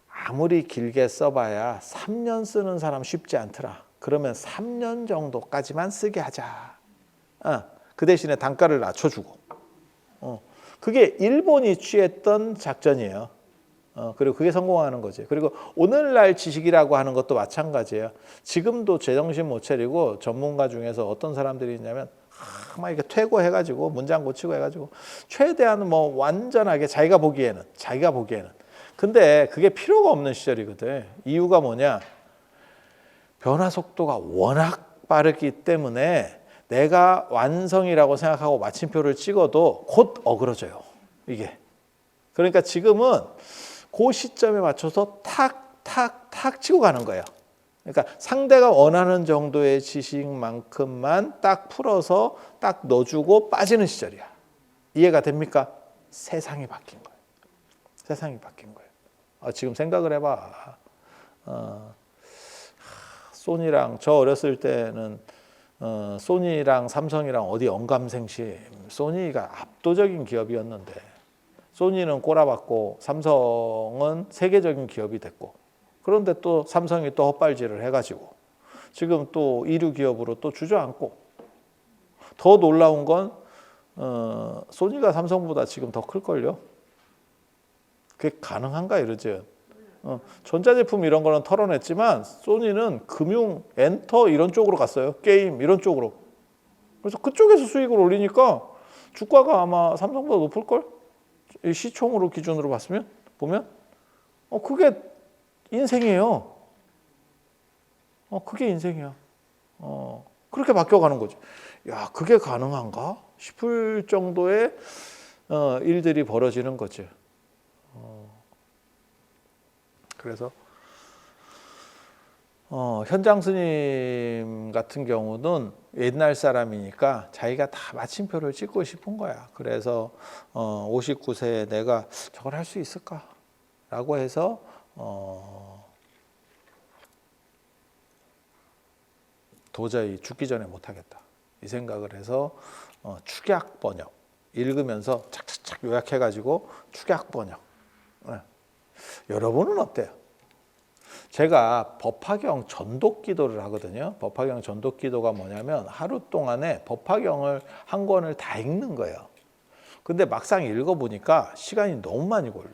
아무리 길게 써봐야 3년 쓰는 사람 쉽지 않더라. 그러면 3년 정도까지만 쓰게 하자. 그 대신에 단가를 낮춰주고. 그게 일본이 취했던 작전이에요. 그리고 그게 성공하는 거지. 그리고 오늘날 지식이라고 하는 것도 마찬가지예요. 지금도 제정신 못 차리고 전문가 중에서 어떤 사람들이 있냐면 막 이렇게 퇴고해가지고 문장 고치고 해가지고 최대한 뭐 완전하게 자기가 보기에는 근데 그게 필요가 없는 시절이거든. 이유가 뭐냐? 변화 속도가 워낙 빠르기 때문에 내가 완성이라고 생각하고 마침표를 찍어도 곧 어그러져요. 이게. 그러니까 지금은 그 시점에 맞춰서 탁 치고 가는 거예요. 그러니까 상대가 원하는 정도의 지식만큼만 딱 풀어서 딱 넣어주고 빠지는 시절이야. 이해가 됩니까? 세상이 바뀐 거예요. 세상이 바뀐 거예요. 지금 생각을 해봐. 소니랑 저 어렸을 때는 소니랑 삼성이랑 어디 언감생심. 소니가 압도적인 기업이었는데 소니는 꼬라박고 삼성은 세계적인 기업이 됐고 그런데 또 삼성이 또 헛발질을 해가지고 지금 또 이류 기업으로 또 주저앉고 더 놀라운 건 소니가 삼성보다 지금 더 클걸요. 그게 가능한가 이러지. 전자제품 이런 거는 털어냈지만 소니는 금융, 엔터 이런 쪽으로 갔어요. 게임 이런 쪽으로. 그래서 그쪽에서 수익을 올리니까 주가가 아마 삼성보다 높을걸? 시총으로 기준으로 보면 그게 인생이에요. 그게 인생이야. 그렇게 바뀌어가는 거지. 야, 그게 가능한가 싶을 정도의 일들이 벌어지는 거지. 그래서 현장 스님 같은 경우는 옛날 사람이니까 자기가 다 마침표를 찍고 싶은 거야. 그래서 59세에 내가 저걸 할 수 있을까라고 해서 도저히 죽기 전에 못하겠다 이 생각을 해서 축약 번역 읽으면서 착착착 요약해가지고 축약 번역. 여러분은 어때요? 제가 법화경 전독 기도를 하거든요. 법화경 전독 기도가 뭐냐면 하루 동안에 법화경을 한 권을 다 읽는 거예요. 근데 막상 읽어보니까 시간이 너무 많이 걸려.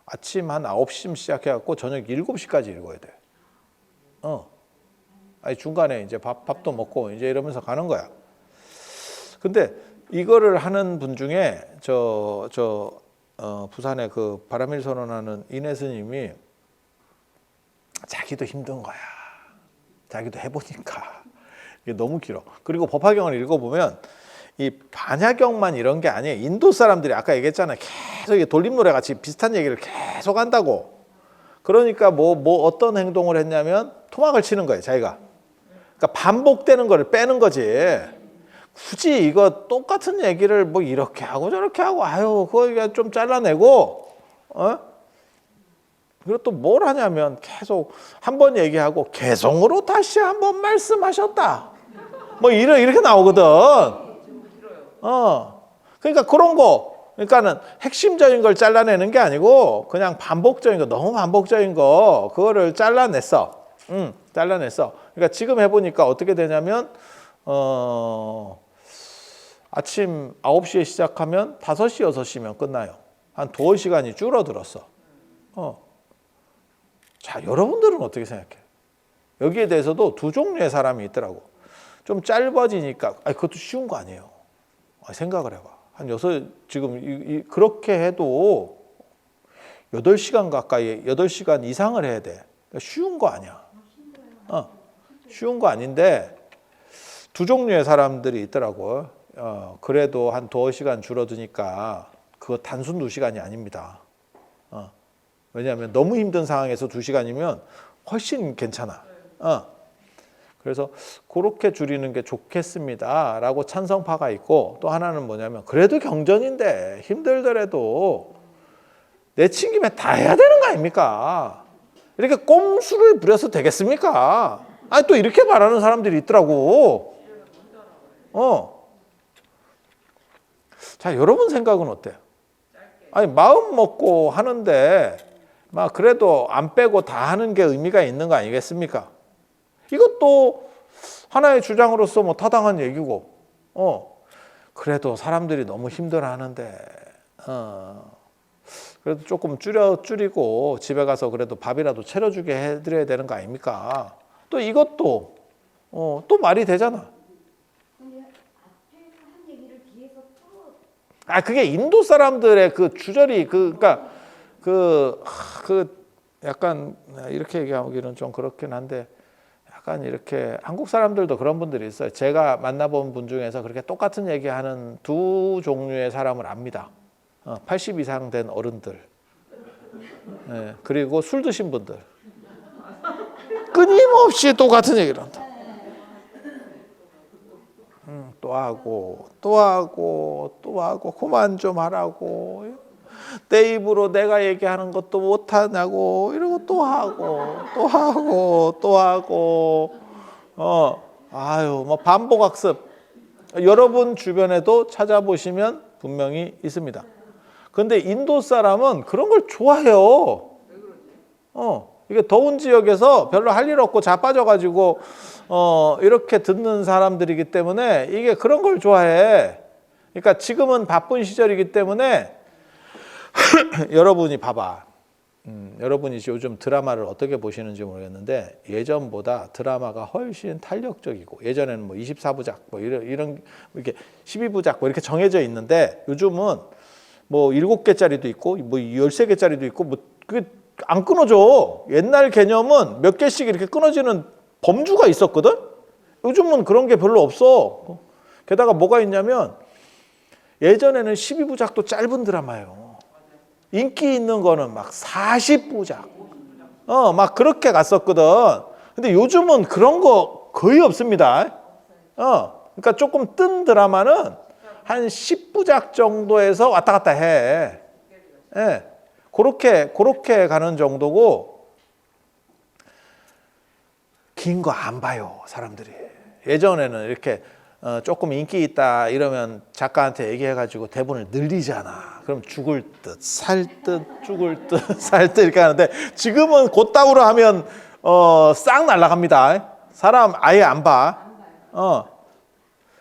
아침 한 9시쯤 시작해갖고 저녁 7시까지 읽어야 돼. 아니 중간에 이제 밥도 먹고 이제 이러면서 가는 거야. 근데 이거를 하는 분 중에 부산에 그 바람일 선언하는 이내 스님이 자기도 힘든 거야. 자기도 해보니까 이게 너무 길어. 그리고 법화경을 읽어보면 이 반야경만 이런 게 아니에요. 인도 사람들이 아까 얘기했잖아요. 계속 돌림노래 같이 비슷한 얘기를 계속 한다고. 그러니까 뭐 어떤 행동을 했냐면 토막을 치는 거예요. 자기가. 그러니까 반복되는 거를 빼는 거지. 굳이 이거 똑같은 얘기를 뭐 이렇게 하고 저렇게 하고 아유 그거 좀 잘라내고 그리고 또 뭘 하냐면 계속 한 번 얘기하고 개성으로 다시 한 번 말씀하셨다. 뭐 이렇게 나오거든. 그러니까 그런 거. 그러니까는 핵심적인 걸 잘라내는 게 아니고 그냥 반복적인 거, 너무 반복적인 거 그거를 잘라냈어. 잘라냈어. 그러니까 지금 해보니까 어떻게 되냐면 아침 9시에 시작하면 5시, 6시면 끝나요. 한 두어 시간이 줄어들었어. 자, 여러분들은 어떻게 생각해? 여기에 대해서도 두 종류의 사람이 있더라고. 좀 짧아지니까, 그것도 쉬운 거 아니에요. 생각을 해봐. 지금 그렇게 해도 8시간 가까이, 8시간 이상을 해야 돼. 그러니까 쉬운 거 아니야. 쉬운 거 아닌데, 두 종류의 사람들이 있더라고. 그래도 한 두어 시간 줄어드니까, 그거 단순 2시간이 아닙니다. 왜냐하면 너무 힘든 상황에서 2시간이면 훨씬 괜찮아. 그래서 그렇게 줄이는 게 좋겠습니다 라고 찬성파가 있고, 또 하나는 뭐냐면 그래도 경전인데 힘들더라도 내친 김에 다 해야 되는 거 아닙니까? 이렇게 꼼수를 부려서 되겠습니까? 아니 또 이렇게 말하는 사람들이 있더라고. 자, 여러분 생각은 어때요? 아니 마음 먹고 하는데 막 그래도 안 빼고 다 하는 게 의미가 있는 거 아니겠습니까? 이것도 하나의 주장으로서 뭐 타당한 얘기고, 그래도 사람들이 너무 힘들어하는데, 그래도 조금 줄이고 집에 가서 그래도 밥이라도 차려주게 해드려야 되는 거 아닙니까? 또 이것도 또 말이 되잖아. 근데 앞에서 한 얘기를 뒤에서 또 그게 인도 사람들의 그 주저리 그러니까 약간 이렇게 얘기하기는 좀 그렇긴 한데. 약간 이렇게 한국 사람들도 그런 분들이 있어요. 제가 만나본 분 중에서 그렇게 똑같은 얘기하는 두 종류의 사람을 압니다. 80 이상 된 어른들, 그리고 술 드신 분들. 끊임없이 똑같은 얘기를 한다. 또 하고 그만 좀 하라고. 내 입으로 내가 얘기하는 것도 못하냐고 이러고 또 하고 뭐 반복학습. 여러분 주변에도 찾아보시면 분명히 있습니다. 근데 인도 사람은 그런 걸 좋아해요. 이게 더운 지역에서 별로 할 일 없고 자빠져가지고 이렇게 듣는 사람들이기 때문에 이게 그런 걸 좋아해. 그러니까 지금은 바쁜 시절이기 때문에 여러분이 봐봐. 여러분이 요즘 드라마를 어떻게 보시는지 모르겠는데 예전보다 드라마가 훨씬 탄력적이고, 예전에는 뭐 24부작 뭐 이런 이렇게 12부작 뭐 이렇게 정해져 있는데 요즘은 뭐 7개짜리도 있고 뭐 13개짜리도 있고 뭐 그게 안 끊어져. 옛날 개념은 몇 개씩 이렇게 끊어지는 범주가 있었거든. 요즘은 그런 게 별로 없어. 게다가 뭐가 있냐면 예전에는 12부작도 짧은 드라마예요. 인기 있는 거는 막 40부작. 막 그렇게 갔었거든. 근데 요즘은 그런 거 거의 없습니다. 그러니까 조금 뜬 드라마는 한 10부작 정도에서 왔다 갔다 해. 그렇게 가는 정도고, 긴 거 안 봐요, 사람들이. 예전에는 이렇게 조금 인기 있다 이러면 작가한테 얘기해가지고 대본을 늘리잖아. 그럼 죽을 듯, 살 듯, 죽을 듯, 살 듯 이렇게 하는데 지금은 그따구로 하면 싹 날아갑니다. 사람 아예 안 봐.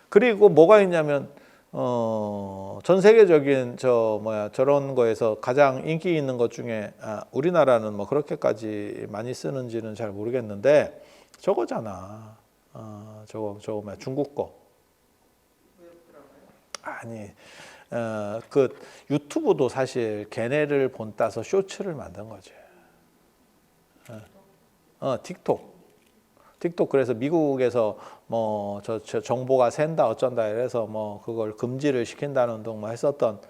그리고 뭐가 있냐면 전 세계적인 저런 거에서 가장 인기 있는 것 중에 우리나라는 뭐 그렇게까지 많이 쓰는지는 잘 모르겠는데 저거잖아. 저거 뭐야, 중국 거. 아니, 그 유튜브도 사실 걔네를 본따서 쇼츠를 만든 거지. 틱톡. 그래서 미국에서 뭐 저 정보가 샌다 어쩐다 이래서 뭐 그걸 금지를 시킨다는 운동 뭐 했었던.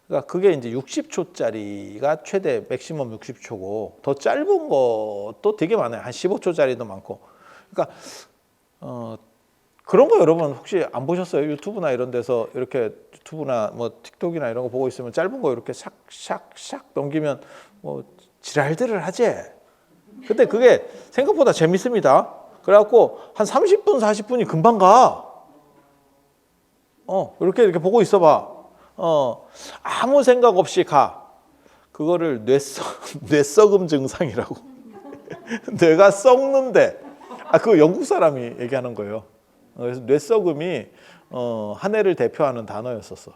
그러니까 그게 이제 60초짜리가 최대 맥시멈 60초고 더 짧은 것도 되게 많아요. 한 15초짜리도 많고. 그러니까 그런 거 여러분 혹시 안 보셨어요? 유튜브나 이런 데서 이렇게 유튜브나 뭐 틱톡이나 이런 거 보고 있으면 짧은 거 이렇게 샥샥샥 넘기면 뭐 지랄들을 하지. 근데 그게 생각보다 재밌습니다. 그래갖고 한 30분, 40분이 금방 가. 이렇게 보고 있어봐. 아무 생각 없이 가. 그거를 뇌썩음 증상이라고. 뇌가 썩는데. 그거 영국 사람이 얘기하는 거예요. 그래서 뇌썩음이 한 해를 대표하는 단어였었어.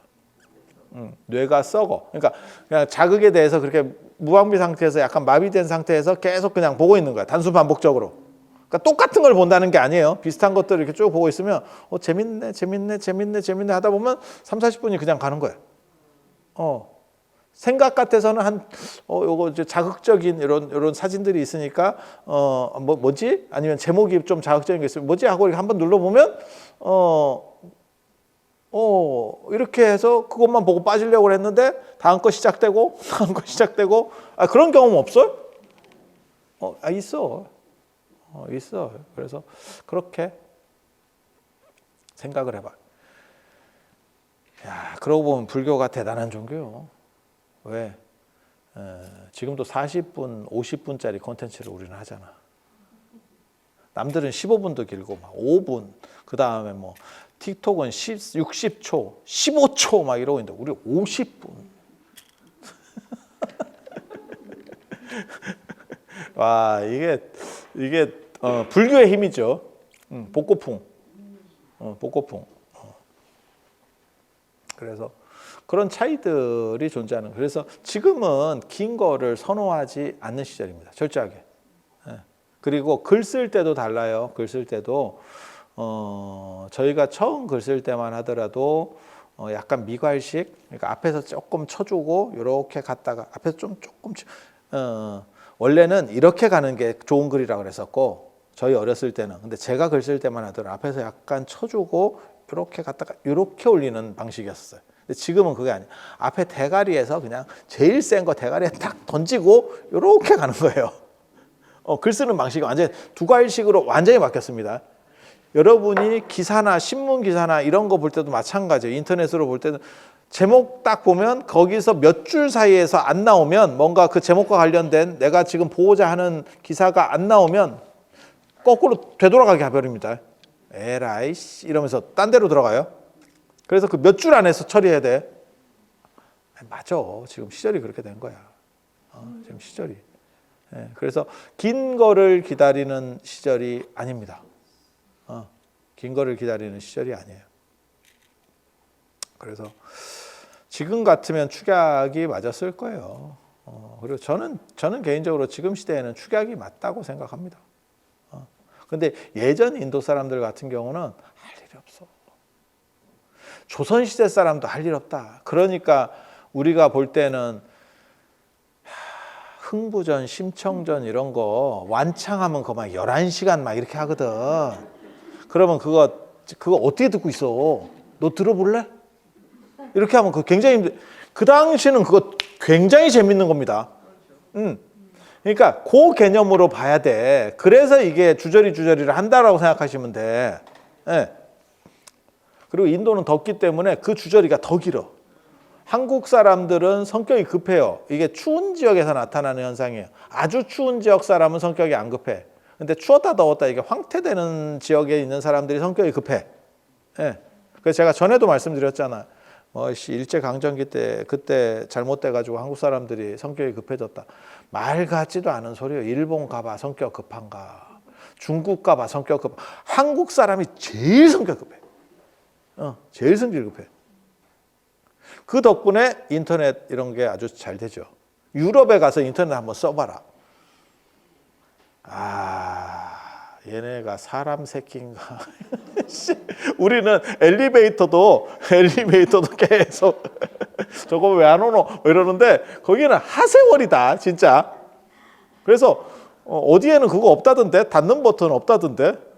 뇌가 썩어. 그러니까 그냥 자극에 대해서 그렇게 무방비 상태에서 약간 마비된 상태에서 계속 그냥 보고 있는 거야. 단순 반복적으로. 그러니까 똑같은 걸 본다는 게 아니에요. 비슷한 것들을 이렇게 쭉 보고 있으면 재밌네 하다 보면 3, 40분이 그냥 가는 거야. 생각 같아서는 요거 이제 자극적인 이런 사진들이 있으니까 뭐지? 아니면 제목이 좀 자극적인 게 있으면 뭐지? 하고 이렇게 한번 눌러보면 이렇게 해서 그것만 보고 빠지려고 했는데 다음 거 시작되고 그런 경험 없어요? 있어. 있어. 그래서 그렇게 생각을 해봐. 야, 그러고 보면 불교가 대단한 종교요. 왜? 지금도 40분, 50분짜리 콘텐츠를 우리는 하잖아. 남들은 15분도 길고 막 5분, 그 다음에 뭐 틱톡은 60초, 15초 막 이러고 있는데 우리 50분. 와, 이게 불교의 힘이죠. 복고풍. 복고풍. 그래서 그런 차이들이 존재하는 거예요. 그래서 지금은 긴 거를 선호하지 않는 시절입니다. 철저하게. 그리고 글 쓸 때도 달라요. 글 쓸 때도 저희가 처음 글 쓸 때만 하더라도 약간 미괄식, 그러니까 앞에서 조금 쳐주고 이렇게 갔다가 앞에서 조금 원래는 이렇게 가는 게 좋은 글이라고 그랬었고 저희 어렸을 때는. 근데 제가 글 쓸 때만 하더라도 앞에서 약간 쳐주고 이렇게 갔다가 이렇게 올리는 방식이었어요. 근데 지금은 그게 아니에요. 앞에 대가리에서 그냥 제일 센 거 대가리에 딱 던지고 이렇게 가는 거예요. 글 쓰는 방식이 완전히 두괄식으로 완전히 바뀌었습니다. 여러분이 기사나 신문 기사나 이런 거 볼 때도 마찬가지예요. 인터넷으로 볼 때는 제목 딱 보면 거기서 몇 줄 사이에서 안 나오면 뭔가 그 제목과 관련된 내가 지금 보고자 하는 기사가 안 나오면 거꾸로 되돌아가게 해버립니다. 에라이 씨 이러면서 딴 데로 들어가요. 그래서 그 몇 줄 안에서 처리해야 돼. 맞아. 지금 시절이 그렇게 된 거야. 지금 시절이. 그래서 긴 거를 기다리는 시절이 아닙니다. 긴 거를 기다리는 시절이 아니에요. 그래서 지금 같으면 축약이 맞았을 거예요. 그리고 저는 개인적으로 지금 시대에는 축약이 맞다고 생각합니다. 근데 예전 인도 사람들 같은 경우는 할 일이 없어. 조선시대 사람도 할 일 없다. 그러니까 우리가 볼 때는 흥부전, 심청전 이런 거 완창하면 그거 막 11시간 막 이렇게 하거든. 그러면 그거 어떻게 듣고 있어? 너 들어볼래? 이렇게 하면 그거 굉장히 힘들. 그 당시는 그거 굉장히 재밌는 겁니다. 그러니까 그 개념으로 봐야 돼. 그래서 이게 주저리를 한다라고 생각하시면 돼. 그리고 인도는 덥기 때문에 그 주저리가 더 길어. 한국 사람들은 성격이 급해요. 이게 추운 지역에서 나타나는 현상이에요. 아주 추운 지역 사람은 성격이 안 급해. 근데 추웠다 더웠다 이게 황태되는 지역에 있는 사람들이 성격이 급해. 그래서 제가 전에도 말씀드렸잖아. 일제강점기 때 그때 잘못돼가지고 한국 사람들이 성격이 급해졌다. 말 같지도 않은 소리예요. 일본 가봐 성격 급한가. 중국 가봐 성격 급. 한국 사람이 제일 성격 급해. 제일 성질 급해. 그 덕분에 인터넷 이런 게 아주 잘 되죠. 유럽에 가서 인터넷 한번 써봐라. 얘네가 사람 새끼인가. 우리는 엘리베이터도 계속 저거 왜 안 오노 이러는데 거기는 하세월이다 진짜. 그래서 어디에는 그거 없다던데, 닫는 버튼 없다던데.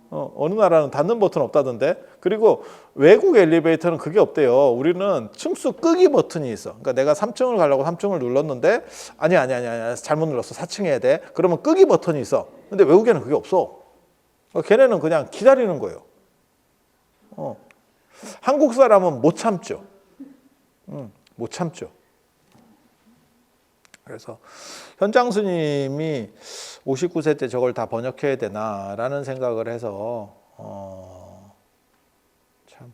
어느 나라는 닫는 버튼 없다던데. 그리고 외국 엘리베이터는 그게 없대요. 우리는 층수 끄기 버튼이 있어. 그러니까 내가 3층을 가려고 3층을 눌렀는데 아니야 잘못 눌렀어. 4층 해야 돼. 그러면 끄기 버튼이 있어. 근데 외국에는 그게 없어. 걔네는 그냥 기다리는 거예요. 한국 사람은 못 참죠. 못 참죠. 그래서 현장 스님이 59세 때 저걸 다 번역해야 되나라는 생각을 해서 참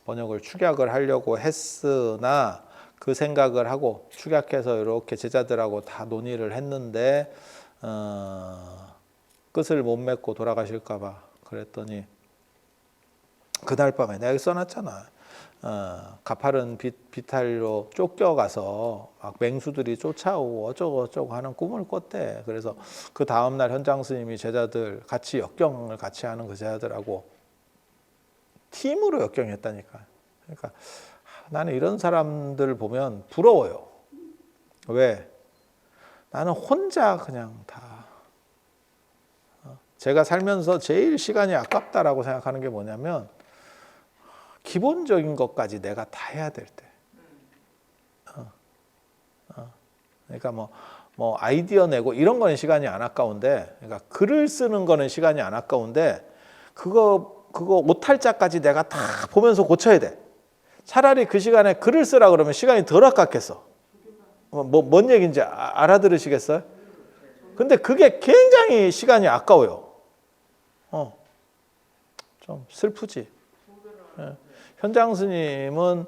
번역을 축약을 하려고 했으나 그 생각을 하고 축약해서 이렇게 제자들하고 다 논의를 했는데 끝을 못 맺고 돌아가실까 봐 그랬더니 그날 밤에 내가 써놨잖아. 가파른 비탈로 쫓겨가서 막 맹수들이 쫓아오고 어쩌고 하는 꿈을 꿨대. 그래서 그 다음날 현장 스님이 제자들 같이 역경을 같이 하는 그 제자들하고 팀으로 역경했다니까. 그러니까 나는 이런 사람들 보면 부러워요. 왜? 나는 혼자 그냥 다. 제가 살면서 제일 시간이 아깝다라고 생각하는 게 뭐냐면 기본적인 것까지 내가 다 해야 될 때. 그러니까 뭐 아이디어 내고 이런 거는 시간이 안 아까운데, 그러니까 글을 쓰는 거는 시간이 안 아까운데 그거 오탈자까지 내가 다 보면서 고쳐야 돼. 차라리 그 시간에 글을 쓰라 그러면 시간이 덜 아깝겠어. 뭔 얘기인지 알아들으시겠어요? 근데 그게 굉장히 시간이 아까워요. 좀 슬프지. 예. 현장 스님은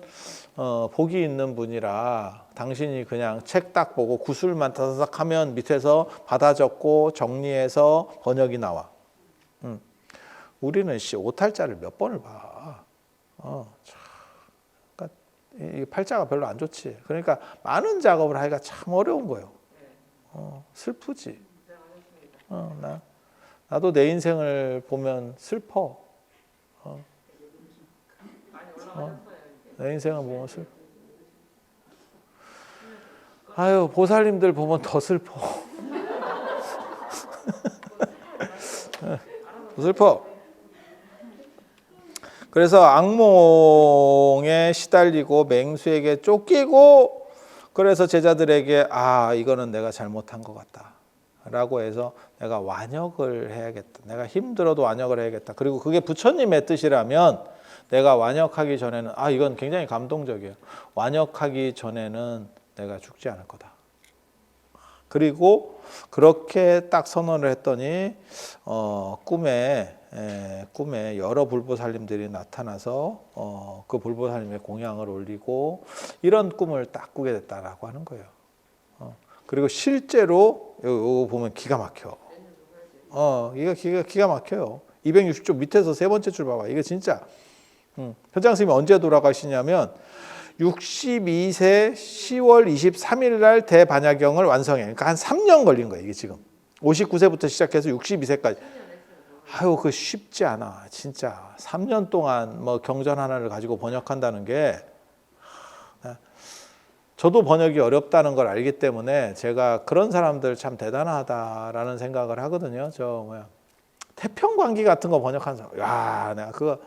복이 있는 분이라 당신이 그냥 책 딱 보고 구술만 타삭 하면 밑에서 받아 적고 정리해서 번역이 나와. 우리는 오탈자를 몇 번을 봐. 그러니까 이 팔자가 별로 안 좋지. 그러니까 많은 작업을 하기가 참 어려운 거예요. 슬프지. 나도 내 인생을 보면 슬퍼. 내 인생을 보면 슬퍼. 아유, 보살님들 보면 더 슬퍼. 슬퍼. 그래서 악몽에 시달리고 맹수에게 쫓기고, 그래서 제자들에게 이거는 내가 잘못한 것 같다 라고 해서 내가 완역을 해야겠다. 내가 힘들어도 완역을 해야겠다. 그리고 그게 부처님의 뜻이라면 내가 완역하기 전에는 이건 굉장히 감동적이에요. 완역하기 전에는 내가 죽지 않을 거다. 그리고 그렇게 딱 선언을 했더니 꿈에 여러 불보살님들이 나타나서 그 불보살님의 공양을 올리고 이런 꿈을 딱 꾸게 됐다라고 하는 거예요. 그리고 실제로 이거 보면 기가 막혀. 이거 기가 막혀요. 260쪽 밑에서 세 번째 줄 봐봐. 이거 진짜 현장 스님이 언제 돌아가시냐면 62세 10월 23일 날 대반야경을 완성해. 그러니까 한 3년 걸린 거예요. 이게 지금 59세부터 시작해서 62세까지. 그 쉽지 않아. 진짜 3년 동안 뭐 경전 하나를 가지고 번역한다는 게, 저도 번역이 어렵다는 걸 알기 때문에 제가 그런 사람들 참 대단하다라는 생각을 하거든요. 태평광기 같은 거 번역한 사람, 내가 그거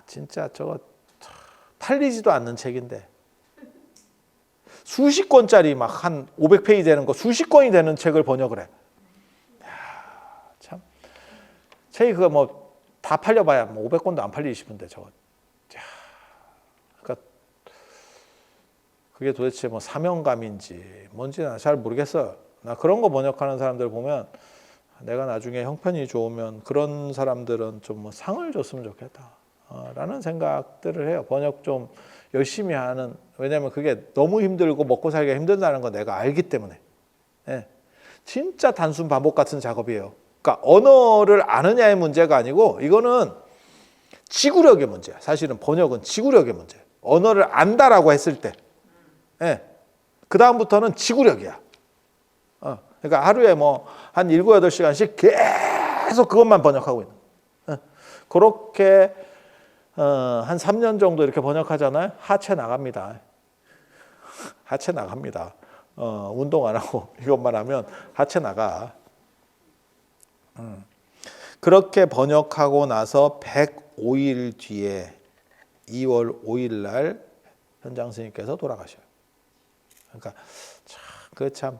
진짜 저거 팔리지도 않는 책인데 수십 권짜리 막 한 500페이지 되는 거 수십 권이 되는 책을 번역을 해. 참 책이 그거 뭐 다 팔려봐야 뭐 500권도 안 팔리기 싶은데 저거. 그러니까 그게 도대체 뭐 사명감인지 뭔지 나 잘 모르겠어요. 나 그런 거 번역하는 사람들 보면 내가 나중에 형편이 좋으면 그런 사람들은 좀 뭐 상을 줬으면 좋겠다 라는 생각들을 해요. 번역 좀 열심히 하는, 왜냐하면 그게 너무 힘들고 먹고 살기가 힘들다는 거 내가 알기 때문에. 진짜 단순 반복 같은 작업이에요. 그러니까 언어를 아느냐의 문제가 아니고 이거는 지구력의 문제야. 사실은 번역은 지구력의 문제예요. 언어를 안다라고 했을 때 그 다음부터는 지구력이야. 그러니까 하루에 뭐 한 7, 8시간씩 계속 그것만 번역하고 있는. 그렇게 한 3년 정도 이렇게 번역하잖아요. 하체 나갑니다. 하체 나갑니다. 운동 안 하고 이것만 하면 하체 나가. 그렇게 번역하고 나서 105일 뒤에 2월 5일 날 현장 스님께서 돌아가셔요. 그러니까 참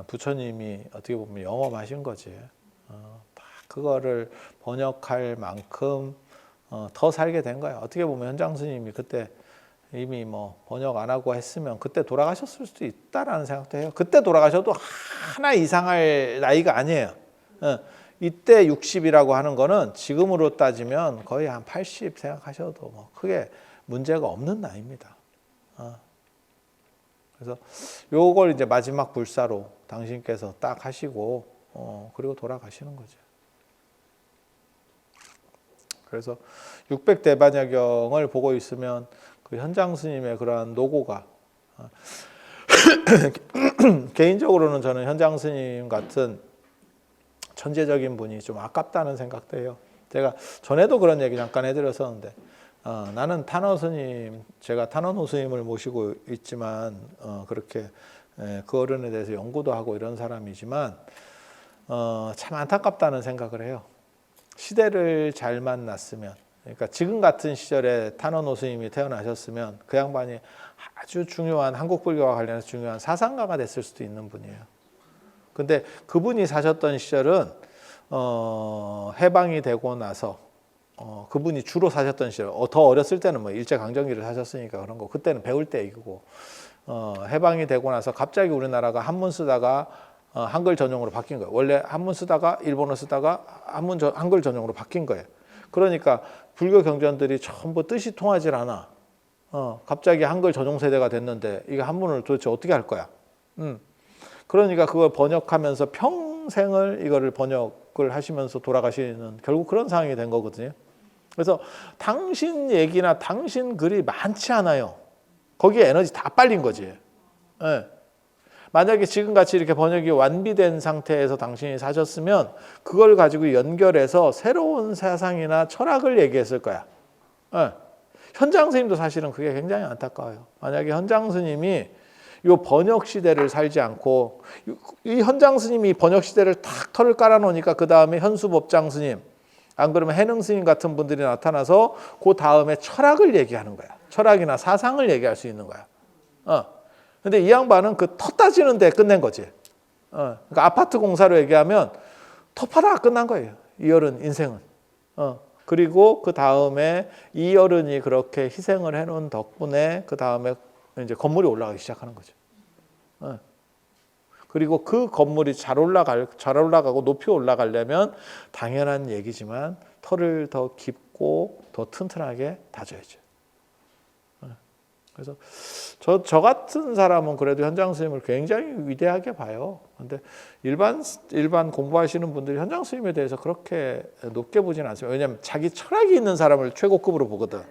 부처님이 어떻게 보면 영험하신 거지. 다 그거를 번역할 만큼 더 살게 된 거야. 어떻게 보면 현장 스님이 그때 이미 뭐 번역 안 하고 했으면 그때 돌아가셨을 수도 있다라는 생각도 해요. 그때 돌아가셔도 하나 이상할 나이가 아니에요. 이때 60이라고 하는 거는 지금으로 따지면 거의 한 80 생각하셔도 뭐 크게 문제가 없는 나이입니다. 그래서 요걸 이제 마지막 불사로 당신께서 딱 하시고 그리고 돌아가시는 거죠. 그래서 600대반야경을 보고 있으면 그 현장 스님의 그러한 노고가 개인적으로는 저는 현장 스님 같은 천재적인 분이 좀 아깝다는 생각도 해요. 제가 전에도 그런 얘기 잠깐 해드렸었는데 나는 탄원 스님, 제가 탄원호 스님을 모시고 있지만 그렇게 그 어른에 대해서 연구도 하고 이런 사람이지만 참 안타깝다는 생각을 해요. 시대를 잘 만났으면, 그러니까 지금 같은 시절에 탄원호 스님이 태어나셨으면 그 양반이 아주 중요한 한국 불교와 관련해서 중요한 사상가가 됐을 수도 있는 분이에요. 근데 그분이 사셨던 시절은 해방이 되고 나서 그분이 주로 사셨던 시절, 더 어렸을 때는 뭐 일제강점기를 사셨으니까 그런 거, 그때는 배울 때이고 해방이 되고 나서 갑자기 우리나라가 한문 쓰다가 한글 전용으로 바뀐 거예요. 원래 한문 쓰다가 일본어 쓰다가 한글 전용으로 바뀐 거예요. 그러니까 불교 경전들이 전부 뜻이 통하질 않아. 갑자기 한글 전용 세대가 됐는데 이게 한문을 도대체 어떻게 할 거야? 그러니까 그걸 번역하면서 평생을 이거를 번역을 하시면서 돌아가시는 결국 그런 상황이 된 거거든요. 그래서 당신 얘기나 당신 글이 많지 않아요. 거기에 에너지 다 빨린 거지. 네. 만약에 지금같이 이렇게 번역이 완비된 상태에서 당신이 사셨으면 그걸 가지고 연결해서 새로운 사상이나 철학을 얘기했을 거야. 네. 현장 스님도 사실은 그게 굉장히 안타까워요. 만약에 현장 스님이 이 번역 시대를 살지 않고 이 현장 스님이 번역 시대를 탁 털을 깔아놓으니까 그 다음에 현수법장 스님, 안 그러면 해능 스님 같은 분들이 나타나서 그 다음에 철학을 얘기하는 거야. 철학이나 사상을 얘기할 수 있는 거야. 근데 이 양반은 그 터 따지는 데 끝낸 거지. 그러니까 아파트 공사로 얘기하면 터파다가 끝난 거예요. 이 어른 인생은. 그리고 그 다음에 이 어른이 그렇게 희생을 해놓은 덕분에 그 다음에 이제 건물이 올라가기 시작하는 거죠. 그리고 그 건물이 잘 올라가고 높이 올라가려면 당연한 얘기지만 털을 더 깊고 더 튼튼하게 다져야죠. 그래서 저 같은 사람은 그래도 현장 스님을 굉장히 위대하게 봐요. 근데 일반 공부하시는 분들이 현장 스님에 대해서 그렇게 높게 보지는 않습니다. 왜냐하면 자기 철학이 있는 사람을 최고급으로 보거든.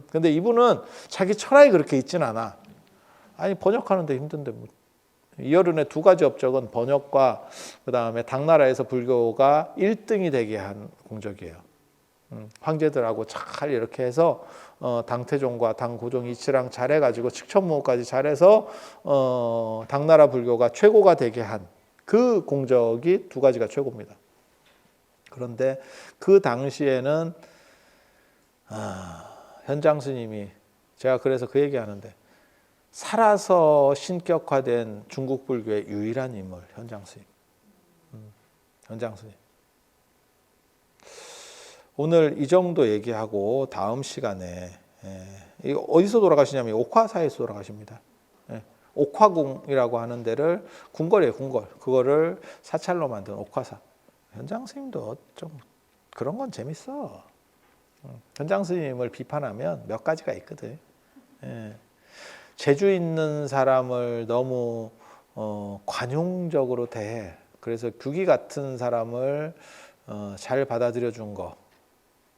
근데 이분은 자기 철학이 그렇게 있지는 않아. 아니 번역하는데 힘든데 뭐. 이 어른의 두 가지 업적은 번역과 그 다음에 당나라에서 불교가 1등이 되게 한 공적이에요. 황제들하고 잘 이렇게 해서 당태종과 당고종 이치랑 잘해가지고 칙천무까지 잘해서 당나라 불교가 최고가 되게 한 그 공적이 두 가지가 최고입니다. 그런데 그 당시에는 현장 스님이, 제가 그래서 그 얘기하는데, 살아서 신격화된 중국 불교의 유일한 인물 현장 스님. 현장 스님. 오늘 이 정도 얘기하고 다음 시간에 이거 어디서 돌아가시냐면 옥화사에서 돌아가십니다. 옥화궁이라고 하는 데를 궁궐이에요, 궁궐. 그거를 사찰로 만든 옥화사. 현장 스님도 좀 그런 건 재밌어. 현장 스님을 비판하면 몇 가지가 있거든. 재주 있는 사람을 너무 관용적으로 대해. 그래서 규기 같은 사람을 잘 받아들여 준 거.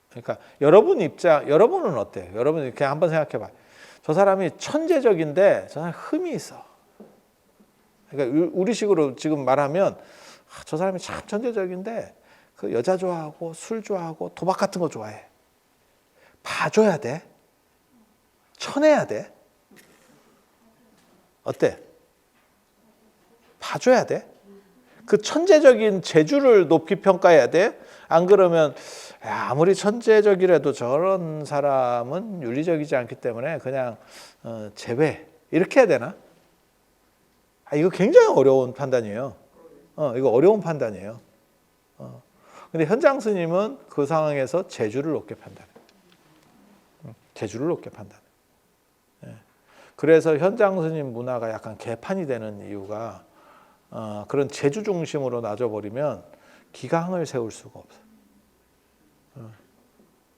그러니까 여러분은 어때요? 여러분이 그냥 한번 생각해 봐요. 저 사람이 천재적인데 저 사람 흠이 있어. 그러니까 우리식으로 지금 말하면 저 사람이 참 천재적인데 그 여자 좋아하고 술 좋아하고 도박 같은 거 좋아해. 봐줘야 돼. 쳐내야 돼. 어때? 봐줘야 돼. 그 천재적인 재주를 높이 평가해야 돼. 안 그러면 아무리 천재적이라도 저런 사람은 윤리적이지 않기 때문에 그냥 제외 이렇게 해야 되나? 이거 굉장히 어려운 판단이에요. 이거 어려운 판단이에요. 근데 현장 스님은 그 상황에서 재주를 높게 판단해요. 재주를 높게 판단해요. 예. 그래서 현장 스님 문화가 약간 개판이 되는 이유가 그런 재주 중심으로 놔줘버리면 기강을 세울 수가 없어요.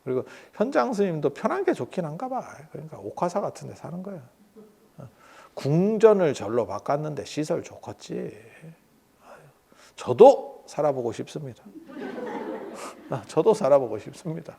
그리고 현장 스님도 편한 게 좋긴 한가 봐. 그러니까 옥화사 같은 데 사는 거예요. 궁전을 절로 바꿨는데 시설 좋겠지. 저도 살아보고 싶습니다. 저도 살아보고 싶습니다.